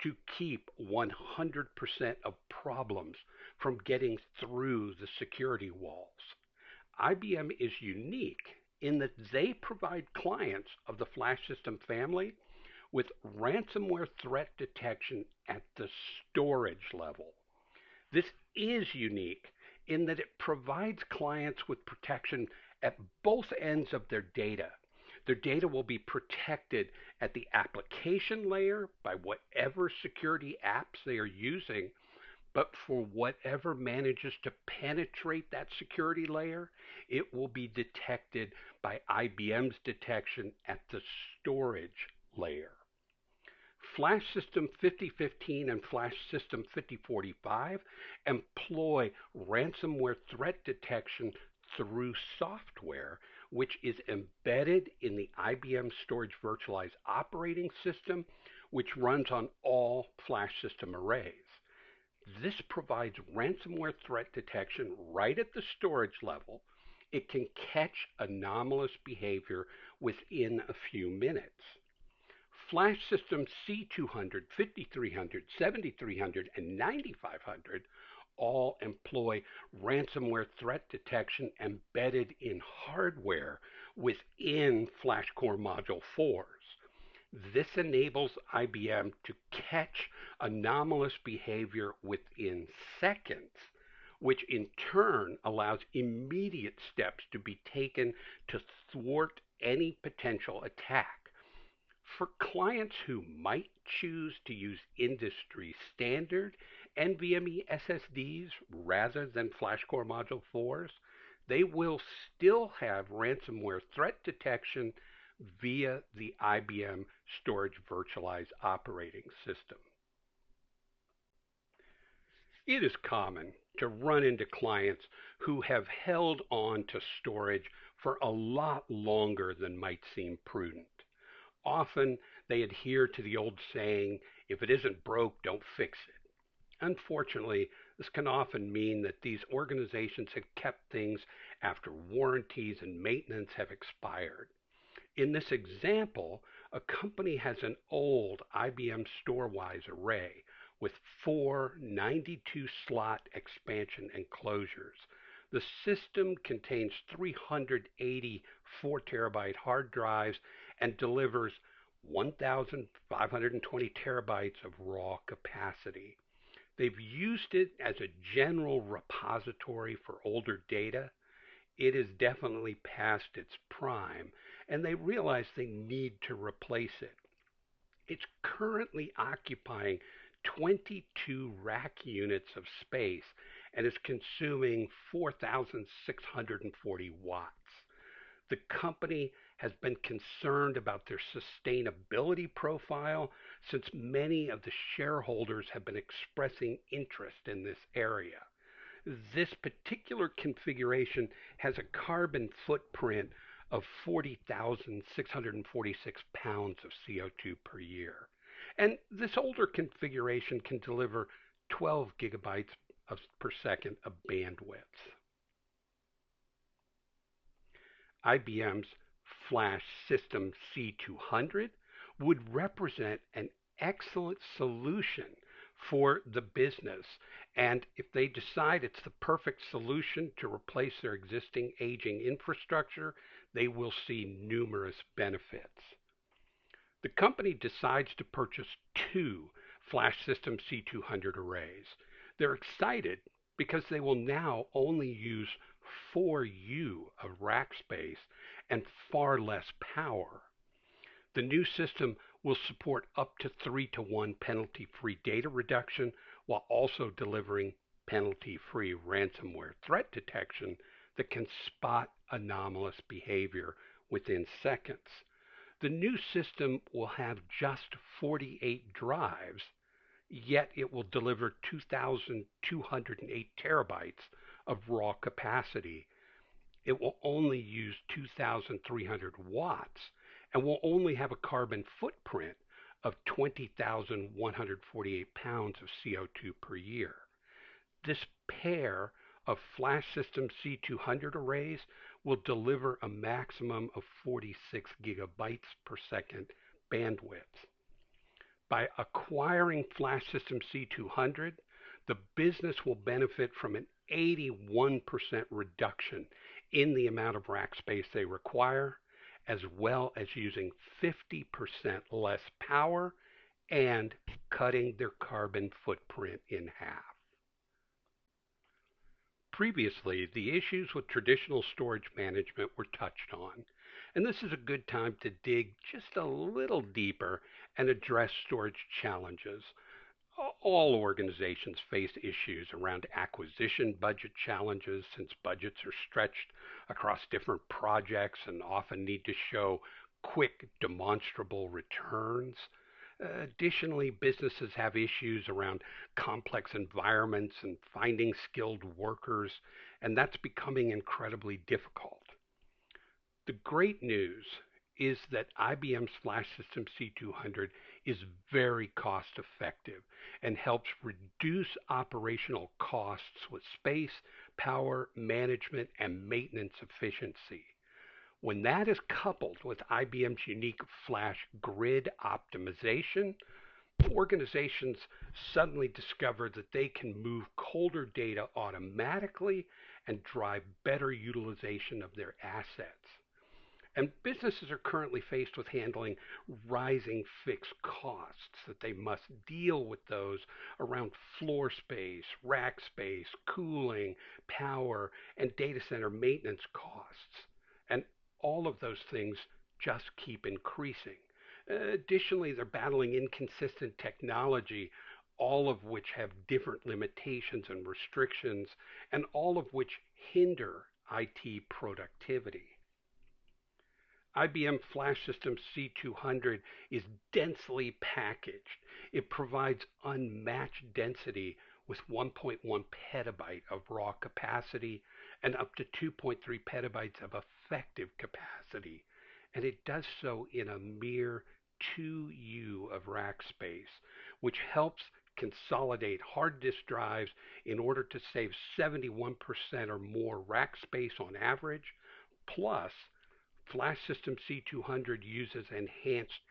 to keep 100% of problems from getting through the security walls. IBM is unique in that they provide clients of the Flash System family with ransomware threat detection at the storage level. This is unique in that it provides clients with protection at both ends of their data. Their data will be protected at the application layer by whatever security apps they are using, but for whatever manages to penetrate that security layer, it will be detected by IBM's detection at the storage layer. Flash System 5015 and Flash System 5045 employ ransomware threat detection through software, which is embedded in the IBM Storage Virtualized Operating System, which runs on all Flash System arrays. This provides ransomware threat detection right at the storage level. It can catch anomalous behavior within a few minutes. Flash System C200, 5300, 7300, and 9500 all employ ransomware threat detection embedded in hardware within FlashCore Module 4s. This enables IBM to catch anomalous behavior within seconds, which in turn allows immediate steps to be taken to thwart any potential attack. For clients who might choose to use industry standard NVMe SSDs rather than FlashCore Module 4s, they will still have ransomware threat detection via the IBM Storage Virtualized Operating System. It is common to run into clients who have held on to storage for a lot longer than might seem prudent. Often they adhere to the old saying, if it isn't broke, don't fix it. Unfortunately, this can often mean that these organizations have kept things after warranties and maintenance have expired. In this example, a company has an old IBM StoreWise array with 4 92-slot expansion enclosures. The system contains 380 4-terabyte hard drives and delivers 1,520 terabytes of raw capacity. They've used it as a general repository for older data. It is definitely past its prime, and they realize they need to replace it. It's currently occupying 22 rack units of space and is consuming 4,640 watts. The company has been concerned about their sustainability profile since many of the shareholders have been expressing interest in this area. This particular configuration has a carbon footprint of 40,646 pounds of CO2 per year. And this older configuration can deliver 12 gigabytes per second of bandwidth. IBM's FlashSystem C200 would represent an excellent solution for the business. And if they decide it's the perfect solution to replace their existing aging infrastructure, they will see numerous benefits. The company decides to purchase two FlashSystem C200 arrays. They're excited because they will now only use 4U of rack space and far less power. The new system will support up to 3-to-1 penalty-free data reduction while also delivering penalty-free ransomware threat detection that can spot anomalous behavior within seconds. The new system will have just 48 drives, yet it will deliver 2,208 terabytes of raw capacity. It will only use 2,300 watts and will only have a carbon footprint of 20,148 pounds of CO2 per year. This pair of FlashSystem C200 arrays will deliver a maximum of 46 gigabytes per second bandwidth. By acquiring FlashSystem C200, the business will benefit from an 81% reduction in the amount of rack space they require, as well as using 50% less power and cutting their carbon footprint in half. Previously, the issues with traditional storage management were touched on, and this is a good time to dig just a little deeper and address storage challenges. All organizations face issues around acquisition budget challenges since budgets are stretched across different projects and often need to show quick, demonstrable returns. Additionally, businesses have issues around complex environments and finding skilled workers, and that's becoming incredibly difficult. The great news is that IBM's FlashSystem C200 is very cost effective and helps reduce operational costs with space, power, management, and maintenance efficiency. When that is coupled with IBM's unique flash grid optimization, organizations suddenly discover that they can move colder data automatically and drive better utilization of their assets. And businesses are currently faced with handling rising fixed costs that they must deal with those around floor space, rack space, cooling, power, and data center maintenance costs. And all of those things just keep increasing. Additionally, they're battling inconsistent technology, all of which have different limitations and restrictions, and all of which hinder IT productivity. IBM FlashSystem C200 is densely packaged. It provides unmatched density with 1.1 petabyte of raw capacity and up to 2.3 petabytes of effective capacity. And it does so in a mere 2U of rack space, which helps consolidate hard disk drives in order to save 71% or more rack space on average. Plus, FlashSystem C200 uses enhanced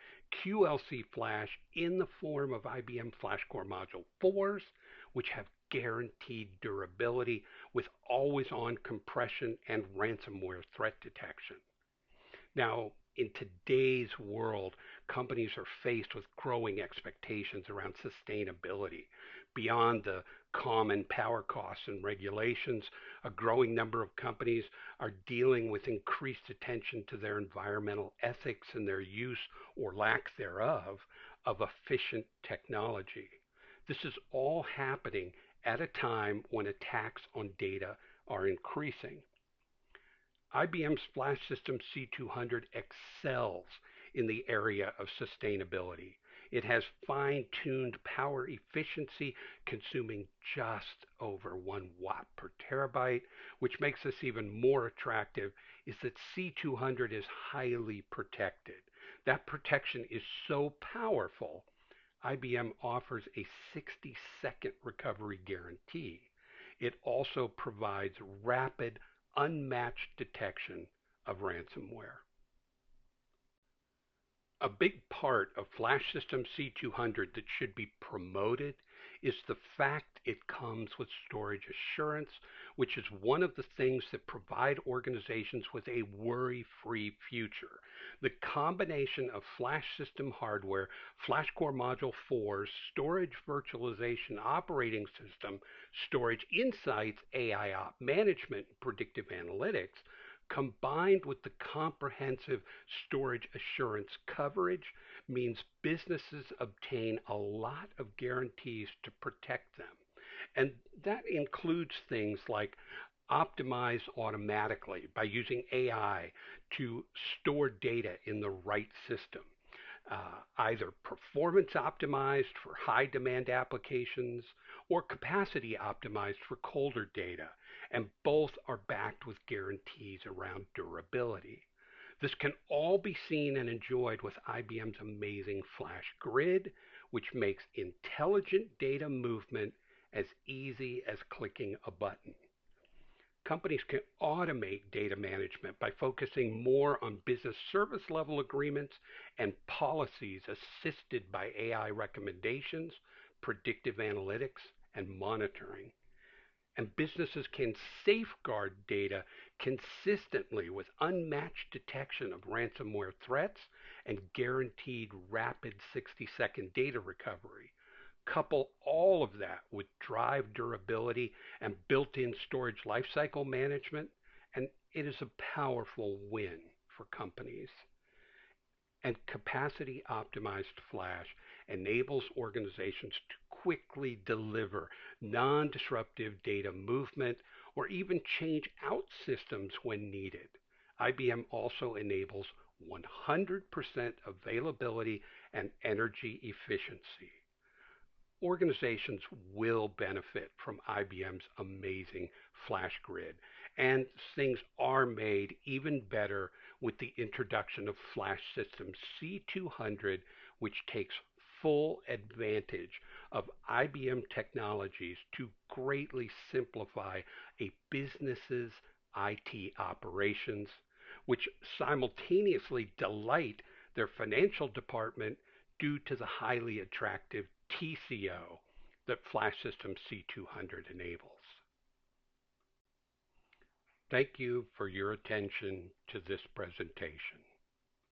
QLC flash in the form of IBM FlashCore Module 4s, which have guaranteed durability with always-on compression and ransomware threat detection. Now, in today's world, companies are faced with growing expectations around sustainability. Beyond the common power costs and regulations, a growing number of companies are dealing with increased attention to their environmental ethics and their use or lack thereof of efficient technology. This is all happening at a time when attacks on data are increasing. IBM's FlashSystem C200 excels in the area of sustainability. It has fine-tuned power efficiency, consuming just over 1 watt per terabyte. Which makes this even more attractive is that C200 is highly protected. That protection is so powerful, IBM offers a 60-second recovery guarantee. It also provides rapid, unmatched detection of ransomware. A big part of FlashSystem C200 that should be promoted is the fact it comes with storage assurance, which is one of the things that provide organizations with a worry-free future. The combination of Flash System hardware, FlashCore Module 4's storage virtualization operating system, storage insights, AI op management, predictive analytics, combined with the comprehensive storage assurance coverage, means businesses obtain a lot of guarantees to protect them. And that includes things like optimize automatically by using AI to store data in the right system, either performance optimized for high demand applications or capacity optimized for colder data, and both are backed with guarantees around durability. This can all be seen and enjoyed with IBM's amazing Flash Grid, which makes intelligent data movement as easy as clicking a button. Companies can automate data management by focusing more on business service level agreements and policies assisted by AI recommendations, predictive analytics, and monitoring. And businesses can safeguard data consistently with unmatched detection of ransomware threats and guaranteed rapid 60-second data recovery. Couple all of that with drive durability and built-in storage lifecycle management, and it is a powerful win for companies. And capacity optimized flash enables organizations to quickly deliver non-disruptive data movement or even change out systems when needed. IBM also enables 100% availability and energy efficiency. Organizations will benefit from IBM's amazing Flash Grid, and things are made even better with the introduction of FlashSystem C200, which takes full advantage of IBM technologies to greatly simplify a business's IT operations, which simultaneously delight their financial department due to the highly attractive TCO that FlashSystem C200 enables. Thank you for your attention to this presentation.